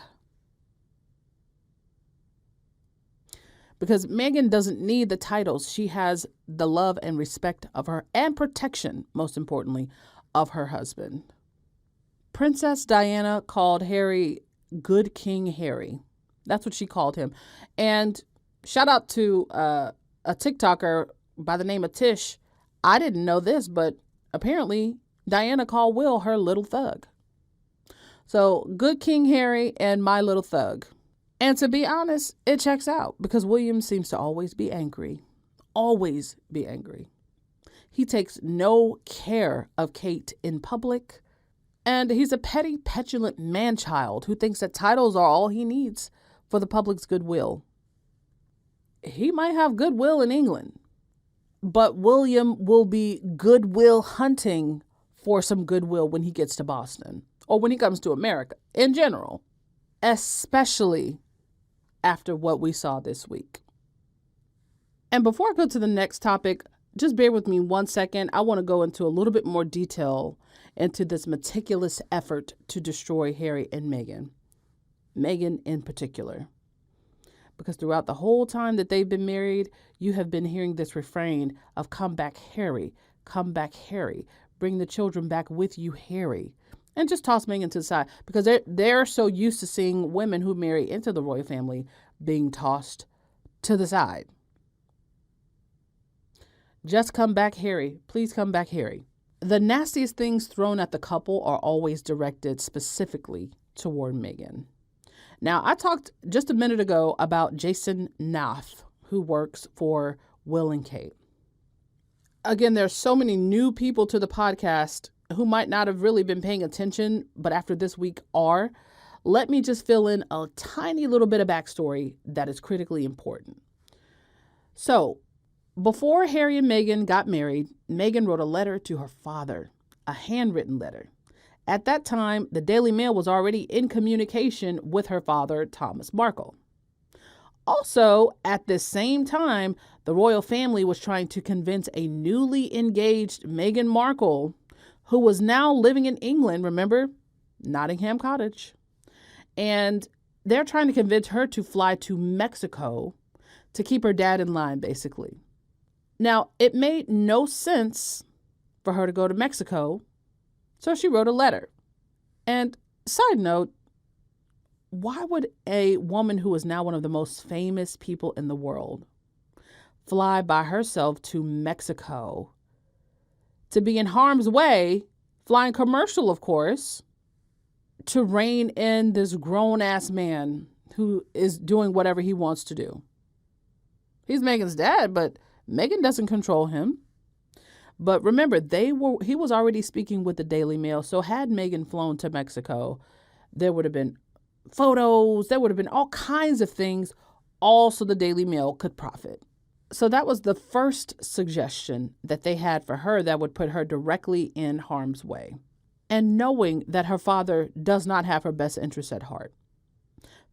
Because Meghan doesn't need the titles. She has the love and respect of her and protection, most importantly, of her husband. Princess Diana called Harry Good King Harry. That's what she called him. And shout out to a TikToker by the name of Tish. I didn't know this, but apparently Diana called Will her little thug. So Good King Harry and my little thug. And to be honest, it checks out because William seems to always be angry. Always be angry. He takes no care of Kate in public. And he's a petty, petulant man-child who thinks that titles are all he needs for the public's goodwill. He might have goodwill in England, but William will be goodwill hunting for some goodwill when he gets to Boston or when he comes to America in general, especially after what we saw this week. And before I go to the next topic, just bear with me 1 second. I want to go into a little bit more detail into this meticulous effort to destroy Harry and Meghan. Meghan in particular. Because throughout the whole time that they've been married, you have been hearing this refrain of come back, Harry, come back, Harry. Bring the children back with you, Harry. And just toss Meghan to the side. Because they're so used to seeing women who marry into the royal family being tossed to the side. Just come back, Harry. Please come back, Harry. The nastiest things thrown at the couple are always directed specifically toward Meghan. Now, I talked just a minute ago about Jason Nath, who works for Will and Kate. Again, there's so many new people to the podcast who might not have really been paying attention, but after this week are. Let me just fill in a tiny little bit of backstory that is critically important. So, before Harry and Meghan got married, Meghan wrote a letter to her father, a handwritten letter. At that time, the Daily Mail was already in communication with her father, Thomas Markle. Also, at this same time, the royal family was trying to convince a newly engaged Meghan Markle, who was now living in England, remember, Nottingham Cottage. And they're trying to convince her to fly to Mexico to keep her dad in line, basically. Now, it made no sense for her to go to Mexico, so she wrote a letter. And side note, why would a woman who is now one of the most famous people in the world fly by herself to Mexico to be in harm's way, flying commercial, of course, to rein in this grown-ass man who is doing whatever he wants to do? He's Meghan's dad, but Meghan doesn't control him. But remember, he was already speaking with the Daily Mail, so had Meghan flown to Mexico, there would have been photos, there would have been all kinds of things, all so the Daily Mail could profit. So that was the first suggestion that they had for her that would put her directly in harm's way. And knowing that her father does not have her best interests at heart.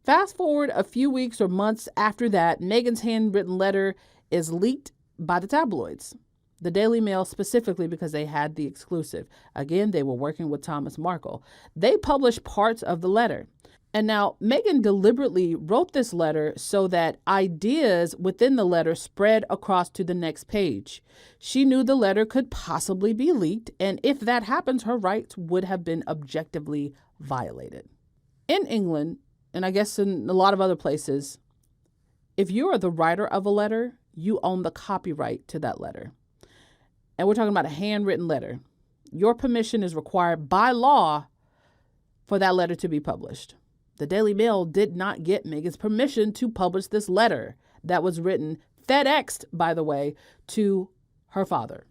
Fast forward a few weeks or months after that, Meghan's handwritten letter is leaked by the tabloids. The Daily Mail specifically because they had the exclusive. Again, they were working with Thomas Markle. They published parts of the letter. And now Meghan deliberately wrote this letter so that ideas within the letter spread across to the next page. She knew the letter could possibly be leaked, and if that happens, her rights would have been objectively violated. In England, and I guess in a lot of other places, if you are the writer of a letter, you own the copyright to that letter. And we're talking about a handwritten letter. Your permission is required by law for that letter to be published. The Daily Mail did not get Meghan's permission to publish this letter that was written, FedExed, by the way, to her father.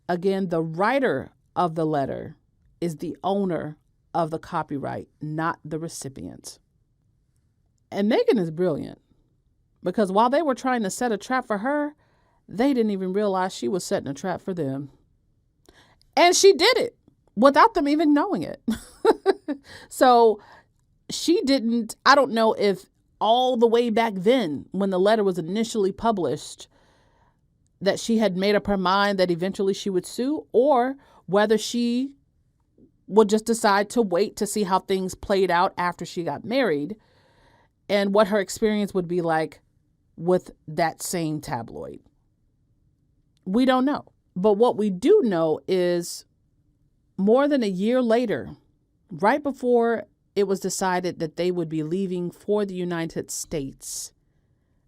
Again, the writer of the letter is the owner of the copyright, not the recipient. And Meghan is brilliant because while they were trying to set a trap for her, they didn't even realize she was setting a trap for them. And she did it without them even knowing it. So she didn't, I don't know if all the way back then when the letter was initially published that she had made up her mind that eventually she would sue, or whether she would just decide to wait to see how things played out after she got married and what her experience would be like with that same tabloid. We don't know. But what we do know is more than a year later, right before it was decided that they would be leaving for the United States,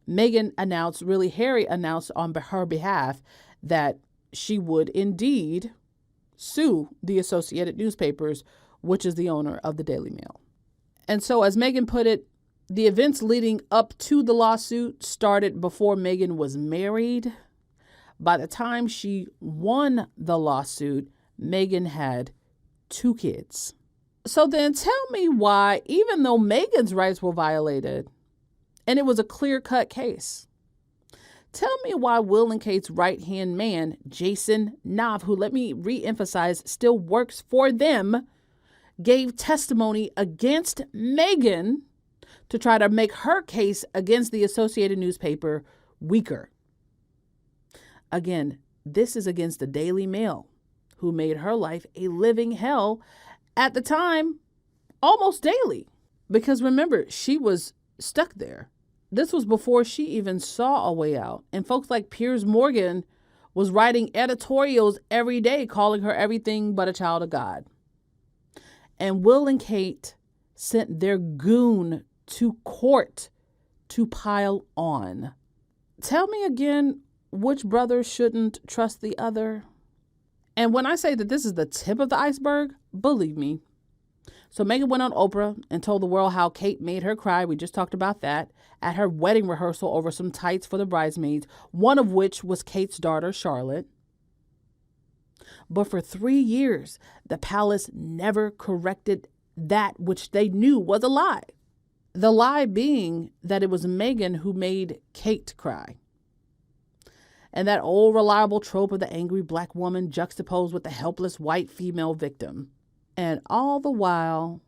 Meghan announced, really Harry announced on her behalf that she would indeed sue the Associated Newspapers, which is the owner of the Daily Mail. And so as Meghan put it, the events leading up to the lawsuit started before Meghan was married. By the time she won the lawsuit, Meghan had 2 kids. So then tell me why, even though Meghan's rights were violated, and it was a clear-cut case, tell me why Will and Kate's right-hand man, Jason Nath, who, let me re-emphasize, still works for them, gave testimony against Meghan to try to make her case against the Associated Newspaper weaker. Again, this is against the Daily Mail, who made her life a living hell at the time, almost daily. Because remember, she was stuck there. This was before she even saw a way out. And folks like Piers Morgan was writing editorials every day calling her everything but a child of God. And Will and Kate sent their goon to court to pile on. Tell me again which brother shouldn't trust the other? And when I say that this is the tip of the iceberg, believe me. So Meghan went on Oprah and told the world how Kate made her cry. We just talked about that at her wedding rehearsal over some tights for the bridesmaids, one of which was Kate's daughter, Charlotte. But for 3 years, the palace never corrected that which they knew was a lie. The lie being that it was Meghan who made Kate cry. And that old reliable trope of the angry black woman juxtaposed with the helpless white female victim. And all the while,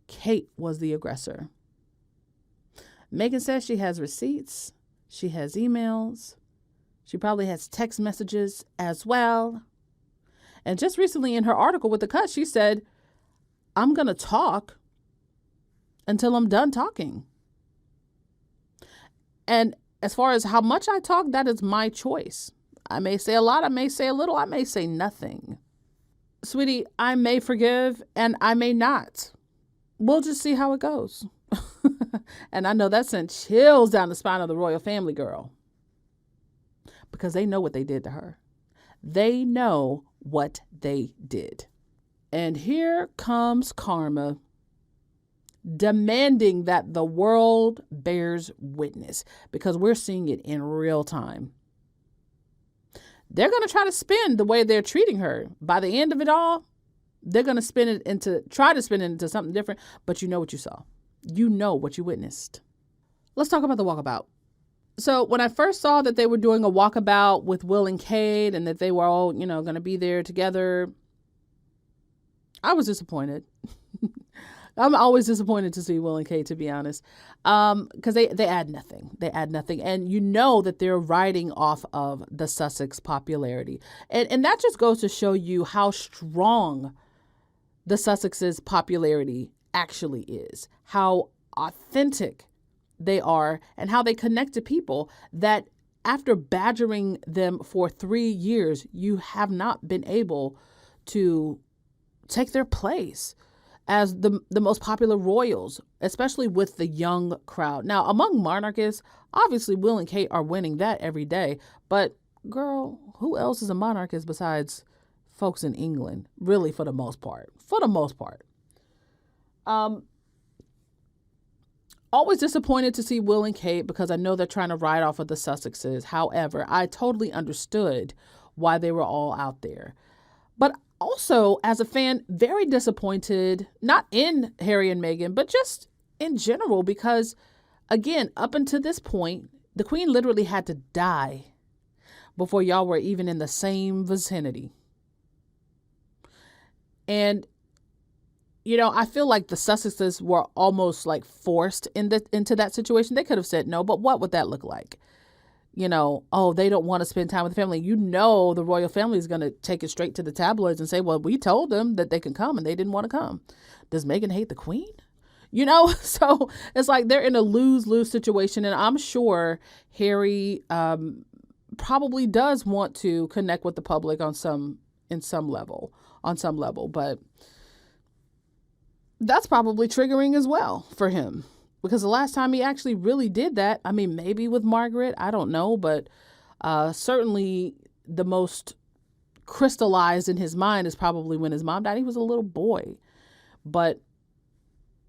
Kate was the aggressor. Meghan says she has receipts. She has emails. She probably has text messages as well. And just recently in her article with The Cut, she said, I'm going to talk until I'm done talking. And as far as how much I talk, that is my choice. I may say a lot, I may say a little, I may say nothing. Sweetie, I may forgive and I may not. We'll just see how it goes. And I know that sent chills down the spine of the royal family, girl. Because they know what they did to her. They know what they did. And here comes karma, demanding that the world bears witness, because we're seeing it in real time. They're going to try to spin the way they're treating her. By the end of it all, they're going to try to spin it into something different, but you know what you saw. You know what you witnessed. Let's talk about the walkabout. So when I first saw that they were doing a walkabout with Will and Kate and that they were all, going to be there together, I was disappointed. I'm always disappointed to see Will and Kate, to be honest, because they add nothing. They add nothing. And you know that they're riding off of the Sussex popularity. And that just goes to show you how strong the Sussexes' popularity actually is, how authentic they are, and how they connect to people that after badgering them for 3 years, you have not been able to take their place as the most popular royals, especially with the young crowd. Now, among monarchists, obviously Will and Kate are winning that every day. But girl, who else is a monarchist besides folks in England? Really, for the most part. Always disappointed to see Will and Kate because I know they're trying to ride off of the Sussexes. However, I totally understood why they were all out there. But also, as a fan, very disappointed, not in Harry and Meghan, but just in general, because, again, up until this point, the Queen literally had to die before y'all were even in the same vicinity. And, I feel like the Sussexes were almost like forced into that situation. They could have said no, but what would that look like? They don't want to spend time with the family. The royal family is going to take it straight to the tabloids and say, well, we told them that they can come and they didn't want to come. Does Meghan hate the Queen? So it's like they're in a lose-lose situation. And I'm sure Harry probably does want to connect with the public on some level. But that's probably triggering as well for him. Because the last time he actually really did that, maybe with Margaret, I don't know, but certainly the most crystallized in his mind is probably when his mom died. He was a little boy. But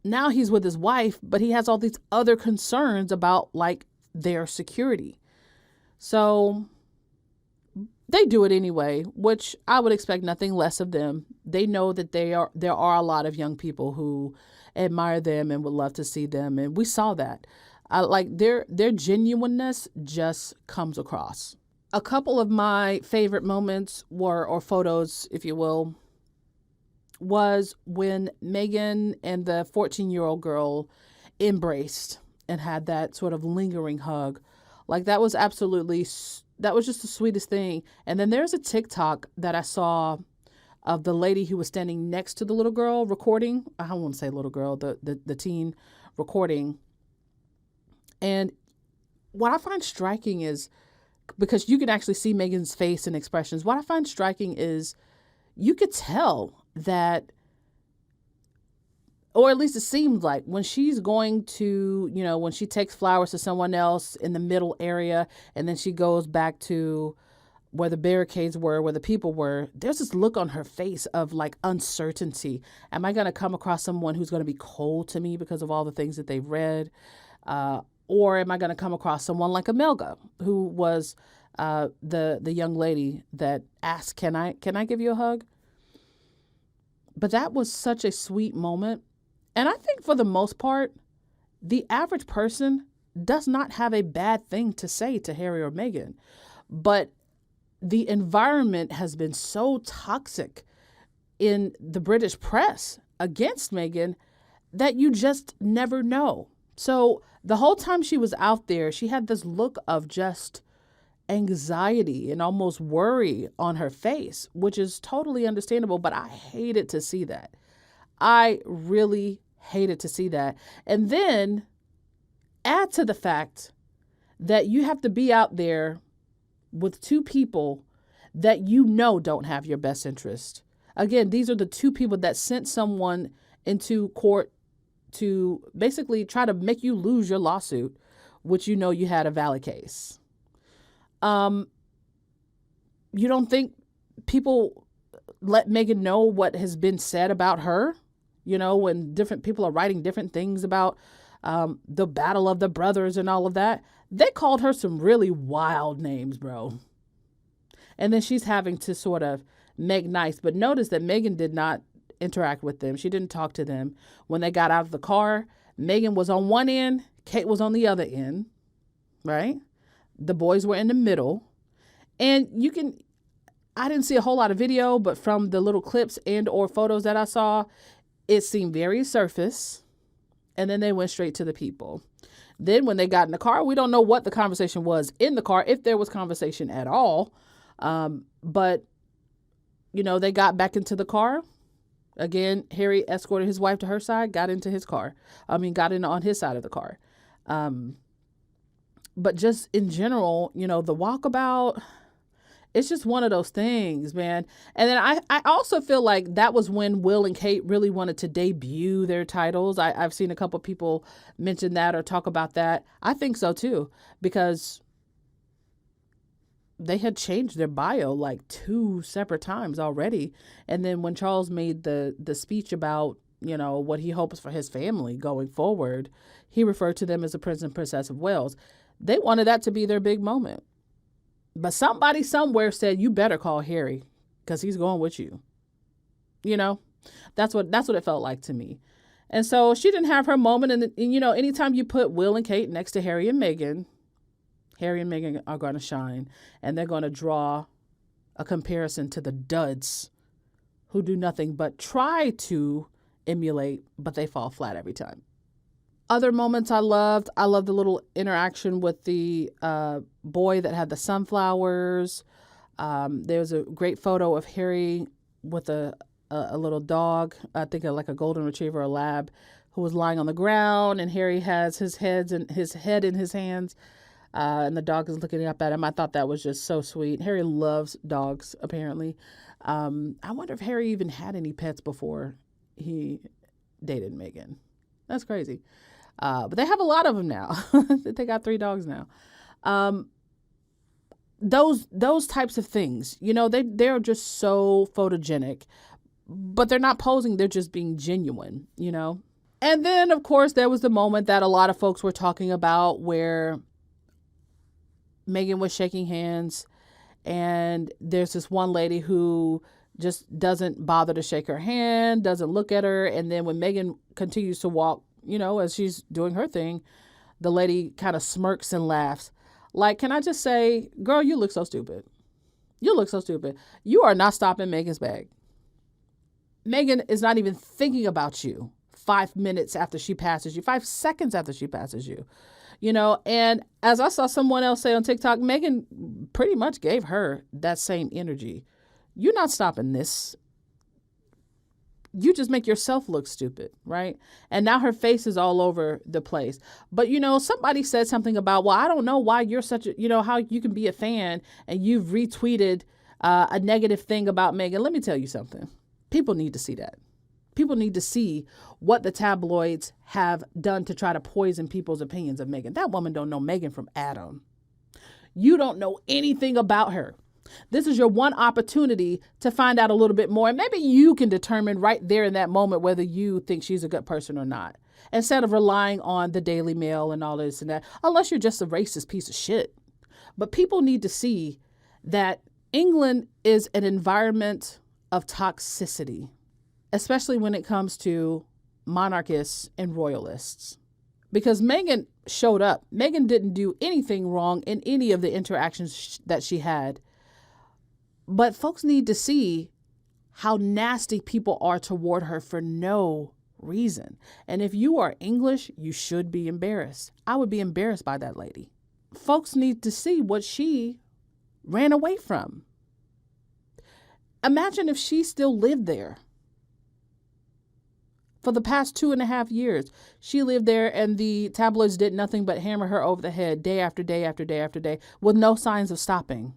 now he's with his wife, but he has all these other concerns about, like, their security. So they do it anyway, which I would expect nothing less of them. They know that there are a lot of young people who admire them and would love to see them. And we saw that. Their genuineness just comes across. A couple of my favorite moments or photos, if you will, was when Meghan and the 14-year-old girl embraced and had that sort of lingering hug. That was just the sweetest thing. And then there's a TikTok that I saw of the lady who was standing next to the little girl recording. I don't want to say little girl, the teen recording. And what I find striking is, because you can actually see Meghan's face and expressions, what I find striking is you could tell that or at least it seems like when she's going to, when she takes flowers to someone else in the middle area and then she goes back to where the barricades were, where the people were, there's this look on her face of like uncertainty. Am I going to come across someone who's going to be cold to me because of all the things that they've read? Or am I going to come across someone like Amelga, who was the young lady that asked, can I give you a hug? But that was such a sweet moment. And I think for the most part, the average person does not have a bad thing to say to Harry or Meghan. But the environment has been so toxic in the British press against Meghan that you just never know. So the whole time she was out there, she had this look of just anxiety and almost worry on her face, which is totally understandable, but I hated to see that. I really hated to see that. And then add to the fact that you have to be out there with two people that don't have your best interest. Again, these are the two people that sent someone into court to basically try to make you lose your lawsuit, which you had a valid case. You don't think people let Meghan know what has been said about her? When different people are writing different things about the battle of the brothers and all of that. They called her some really wild names, bro. And then she's having to sort of make nice. But notice that Meghan did not interact with them. She didn't talk to them. When they got out of the car, Meghan was on one end, Kate was on the other end, right? The boys were in the middle. And I didn't see a whole lot of video, but from the little clips and or photos that I saw, it seemed very surface. And then they went straight to the people. Then when they got in the car, we don't know what the conversation was in the car, if there was conversation at all. But, they got back into the car. Again, Harry escorted his wife to her side, got into his car. Got in on his side of the car. But just in general, the walkabout, it's just one of those things, man. And then I also feel like that was when Will and Kate really wanted to debut their titles. I've seen a couple people mention that or talk about that. I think so too, because they had changed their bio like 2 separate times already. And then when Charles made the speech about, what he hopes for his family going forward, he referred to them as the Prince and Princess of Wales. They wanted that to be their big moment. But somebody somewhere said, you better call Harry because he's going with you. That's what it felt like to me. And so she didn't have her moment. And anytime you put Will and Kate next to Harry and Meghan are going to shine. And they're going to draw a comparison to the duds who do nothing but try to emulate, but they fall flat every time. Other moments I loved the little interaction with the boy that had the sunflowers. There's a great photo of Harry with a little dog, I think like a golden retriever, a lab, who was lying on the ground, and Harry has his head in his hands, and the dog is looking up at him. I thought that was just so sweet. Harry loves dogs, apparently. I wonder if Harry even had any pets before he dated Meghan. That's crazy. But they have a lot of them now. They got 3 dogs now. Those types of things, they're just so photogenic, but they're not posing. They're just being genuine, And then, of course, there was the moment that a lot of folks were talking about where Meghan was shaking hands, and there's this one lady who just doesn't bother to shake her hand, doesn't look at her. And then when Meghan continues to walk, as she's doing her thing, the lady kind of smirks and laughs. Like, can I just say, girl, you look so stupid. You look so stupid. You are not stopping Meghan's bag. Meghan is not even thinking about you 5 minutes after she passes you, 5 seconds after she passes you. And as I saw someone else say on TikTok, Meghan pretty much gave her that same energy. You're not stopping this. You just make yourself look stupid, right? And now her face is all over the place. But, somebody said something about, well, I don't know why you're such a, how you can be a fan and you've retweeted a negative thing about Meghan. Let me tell you something. People need to see that. People need to see what the tabloids have done to try to poison people's opinions of Meghan. That woman don't know Meghan from Adam. You don't know anything about her. This is your one opportunity to find out a little bit more. And maybe you can determine right there in that moment whether you think she's a good person or not, instead of relying on the Daily Mail and all this and that, unless you're just a racist piece of shit. But people need to see that England is an environment of toxicity, especially when it comes to monarchists and royalists. Because Meghan showed up. Meghan didn't do anything wrong in any of the interactions that she had. But folks need to see how nasty people are toward her for no reason. And if you are English, you should be embarrassed. I would be embarrassed by that lady. Folks need to see what she ran away from. Imagine if she still lived there. For the past 2.5 years, she lived there and the tabloids did nothing but hammer her over the head day after day after day after day with no signs of stopping.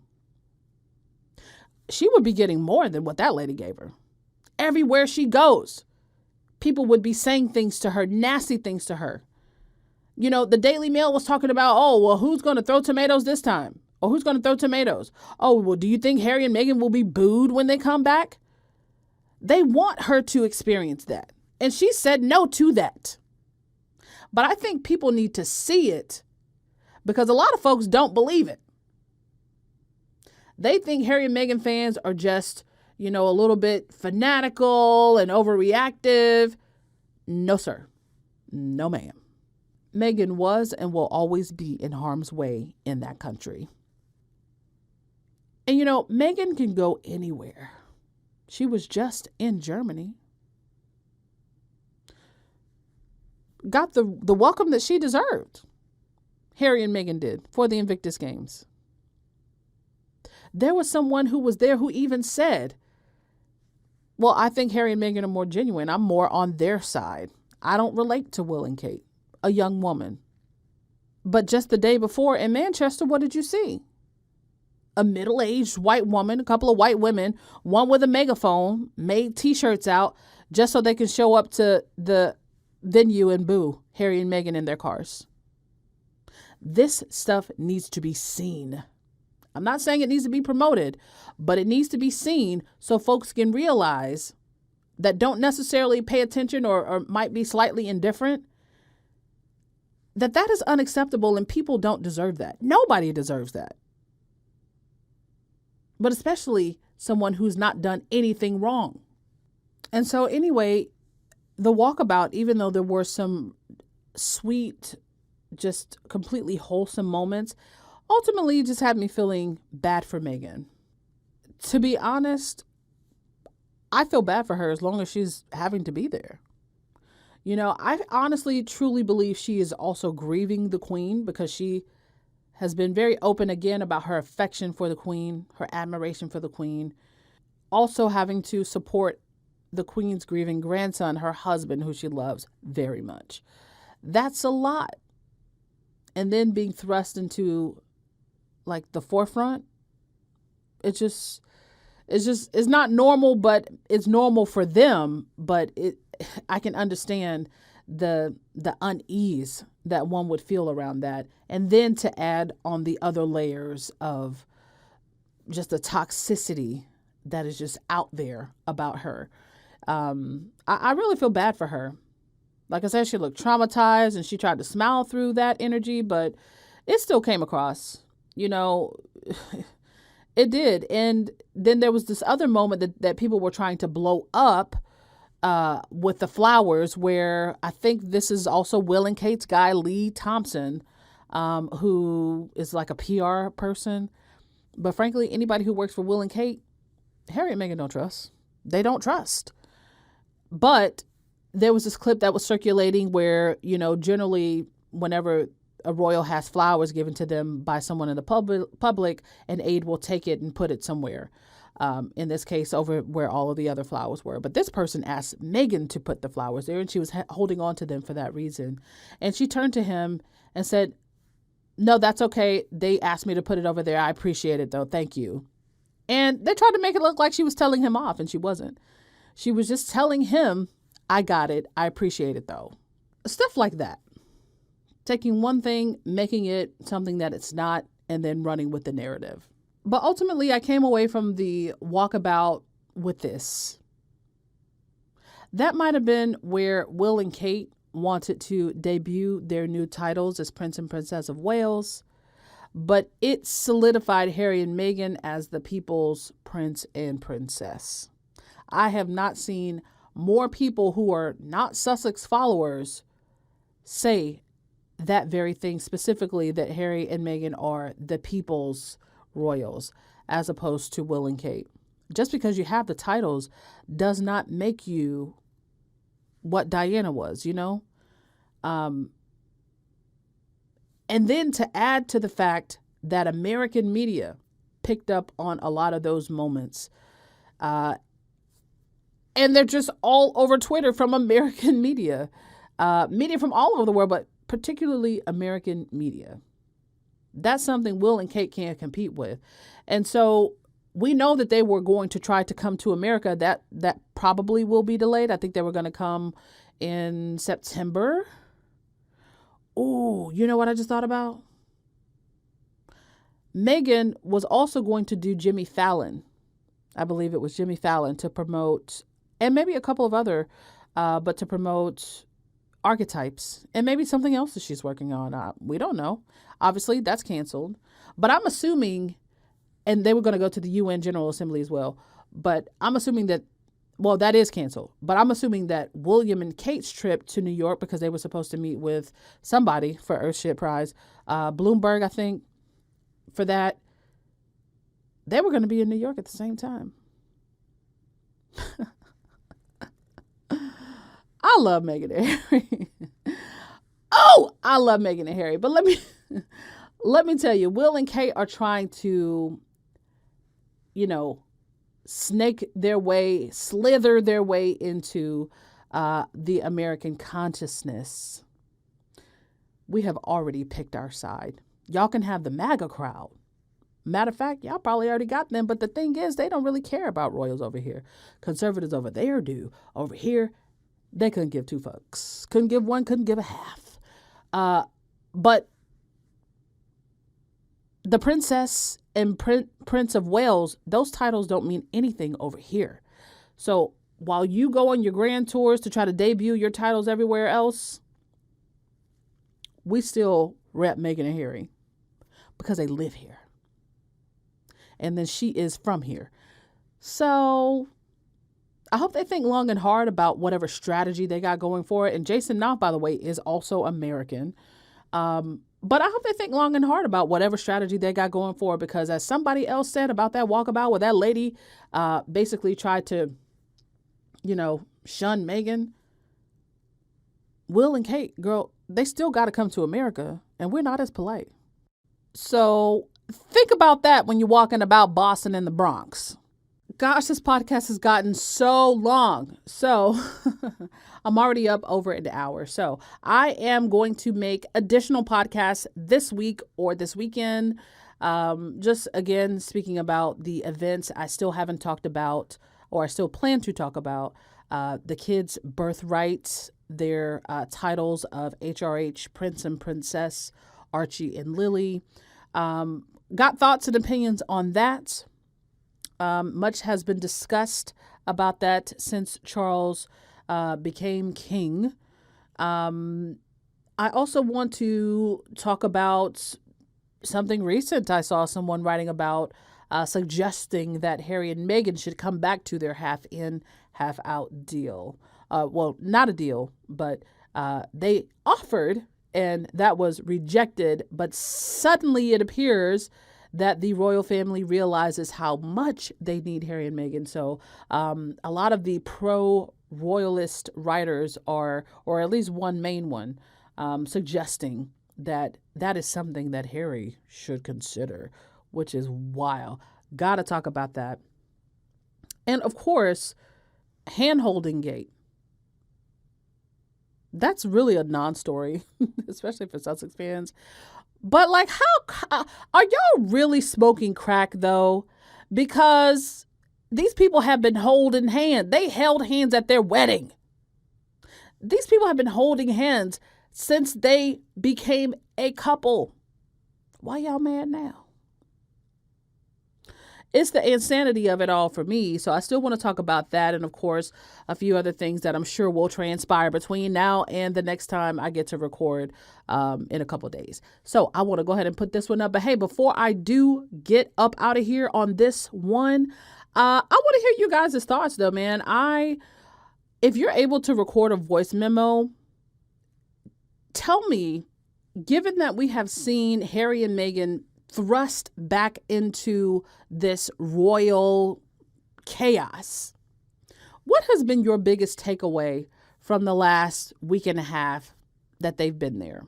She would be getting more than what that lady gave her. Everywhere she goes, people would be saying things to her, nasty things to her. You know, the Daily Mail was talking about, oh, well, who's going to throw tomatoes this time? Or who's going to throw tomatoes? Oh, well, do you think Harry and Meghan will be booed when they come back? They want her to experience that. And she said no to that. But I think people need to see it because a lot of folks don't believe it. They think Harry and Meghan fans are just, a little bit fanatical and overreactive. No, sir. No, ma'am. Meghan was and will always be in harm's way in that country. And, Meghan can go anywhere. She was just in Germany. Got the welcome that she deserved. Harry and Meghan did for the Invictus Games. There was someone who was there who even said, well, I think Harry and Meghan are more genuine. I'm more on their side. I don't relate to Will and Kate, a young woman. But just the day before in Manchester, what did you see? A middle-aged white woman, a couple of white women, one with a megaphone, made T-shirts out just so they can show up to the venue and boo Harry and Meghan in their cars. This stuff needs to be seen. I'm not saying it needs to be promoted, but it needs to be seen so folks can realize that don't necessarily pay attention or might be slightly indifferent, that is unacceptable and people don't deserve that. Nobody deserves that. But especially someone who's not done anything wrong. And so anyway, the walkabout, even though there were some sweet, just completely wholesome moments, ultimately just had me feeling bad for Meghan. To be honest, I feel bad for her as long as she's having to be there. I honestly, truly believe she is also grieving the Queen because she has been very open again about her affection for the Queen, her admiration for the Queen. Also having to support the Queen's grieving grandson, her husband, who she loves very much. That's a lot. And then being thrust into the forefront, it's not normal, but it's normal for them. But I can understand the unease that one would feel around that. And then to add on the other layers of just the toxicity that is just out there about her. I really feel bad for her. Like I said, she looked traumatized and she tried to smile through that energy, but it still came across. It did. And then there was this other moment that people were trying to blow up with the flowers, where I think this is also Will and Kate's guy, Lee Thompson, who is like a PR person. But frankly, anybody who works for Will and Kate, Harry and Meghan don't trust. They don't trust. But there was this clip that was circulating where, generally whenever a royal has flowers given to them by someone in the public, an aide will take it and put it somewhere. In this case, over where all of the other flowers were. But this person asked Meghan to put the flowers there, and she was holding on to them for that reason. And she turned to him and said, no, that's okay. They asked me to put it over there. I appreciate it, though. Thank you. And they tried to make it look like she was telling him off, and she wasn't. She was just telling him I got it. I appreciate it though. Stuff like that. Taking one thing, making it something that it's not, and then running with the narrative. But ultimately, I came away from the walkabout with this. That might have been where Will and Kate wanted to debut their new titles as Prince and Princess of Wales, but it solidified Harry and Meghan as the people's prince and princess. I have not seen more people who are not Sussex followers say that very thing, specifically that Harry and Meghan are the people's royals as opposed to Will and Kate. Just because you have the titles does not make you what Diana was, you know? And then to add to the fact that American media picked up on a lot of those moments, and they're just all over Twitter from American media, media from all over the world, but particularly American media. That's something Will and Kate can't compete with. And so we know that they were going to try to come to America. That probably will be delayed. I think they were going to come in September. Oh, you know what I just thought about? Meghan was also going to do Jimmy Fallon. I believe it was Jimmy Fallon to promote, and maybe a couple of other, but to promote archetypes and maybe something else that she's working on. We don't know. Obviously, that's canceled. But I'm assuming, and they were going to go to the UN General Assembly as well, but I'm assuming that, well, that is canceled. But I'm assuming that William and Kate's trip to New York, because they were supposed to meet with somebody for Earthship Prize, Bloomberg, I think, for that, they were going to be in New York at the same time. I love Meghan and Harry. Oh, I love Meghan and Harry. But let me tell you, Will and Kate are trying to, slither their way into the American consciousness. We have already picked our side. Y'all can have the MAGA crowd. Matter of fact, y'all probably already got them. But the thing is, they don't really care about royals over here. Conservatives over there do. Over here, they couldn't give two fucks. Couldn't give one, couldn't give a half. But the princess and Prince of Wales, those titles don't mean anything over here. So while you go on your grand tours to try to debut your titles everywhere else, we still rep Meghan and Harry because they live here. And then she is from here. So I hope they think long and hard about whatever strategy they got going for it. And Jason Knopf, by the way, is also American. But I hope they think long and hard about whatever strategy they got going for it, because as somebody else said about that walkabout where that lady basically tried to, shun Meghan, Will and Kate, girl, they still got to come to America, and we're not as polite. So think about that when you're walking about Boston and the Bronx. Gosh, this podcast has gotten so long. So I'm already up over an hour. So I am going to make additional podcasts this week or this weekend. Just again, speaking about the events I still haven't talked about, or I still plan to talk about, the kids' birthright, their titles of HRH, Prince and Princess, Archie and Lily. Got thoughts and opinions on that. Much has been discussed about that since Charles became king. I also want to talk about something recent. I saw someone writing about suggesting that Harry and Meghan should come back to their half in, half out deal. Well, not a deal, but they offered, and that was rejected. But suddenly it appears that the royal family realizes how much they need Harry and Meghan. So a lot of the pro-royalist writers are, or at least one main one, suggesting that that is something that Harry should consider, which is wild. Gotta talk about that. And of course, hand-holding gate. That's really a non-story, especially for Sussex fans. But how are y'all really smoking crack though? Because these people have been holding hands. They held hands at their wedding. These people have been holding hands since they became a couple. Why y'all mad now? It's the insanity of it all for me. So I still want to talk about that. And of course, a few other things that I'm sure will transpire between now and the next time I get to record in a couple of days. So I want to go ahead and put this one up. But hey, before I do get up out of here on this one, I want to hear you guys' thoughts though, man. If you're able to record a voice memo, tell me, given that we have seen Harry and Meghan thrust back into this royal chaos, what has been your biggest takeaway from the last week and a half that they've been there?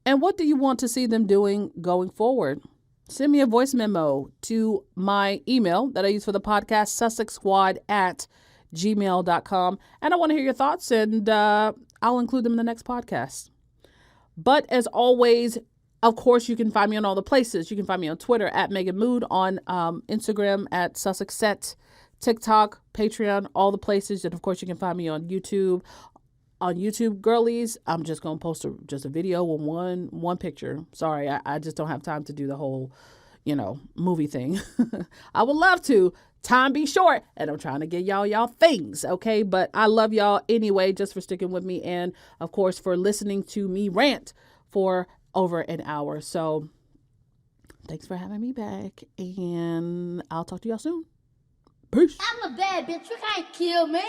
And what do you want to see them doing going forward? Send me a voice memo to my email that I use for the podcast, sussexsquad@gmail.com. And I want to hear your thoughts, and I'll include them in the next podcast. But as always, of course, you can find me on all the places. You can find me on Twitter @Meghan Mood, on Instagram @Sussexes, TikTok, Patreon, all the places. And of course, you can find me on YouTube. On YouTube, girlies, I'm just going to post just a video with one picture. Sorry, I just don't have time to do the whole, movie thing. I would love to. Time be short, and I'm trying to get y'all things, okay? But I love y'all anyway, just for sticking with me, and of course for listening to me rant for over an hour. So thanks for having me back, and I'll talk to y'all soon. Peace. I'm a bad bitch. You can't kill me.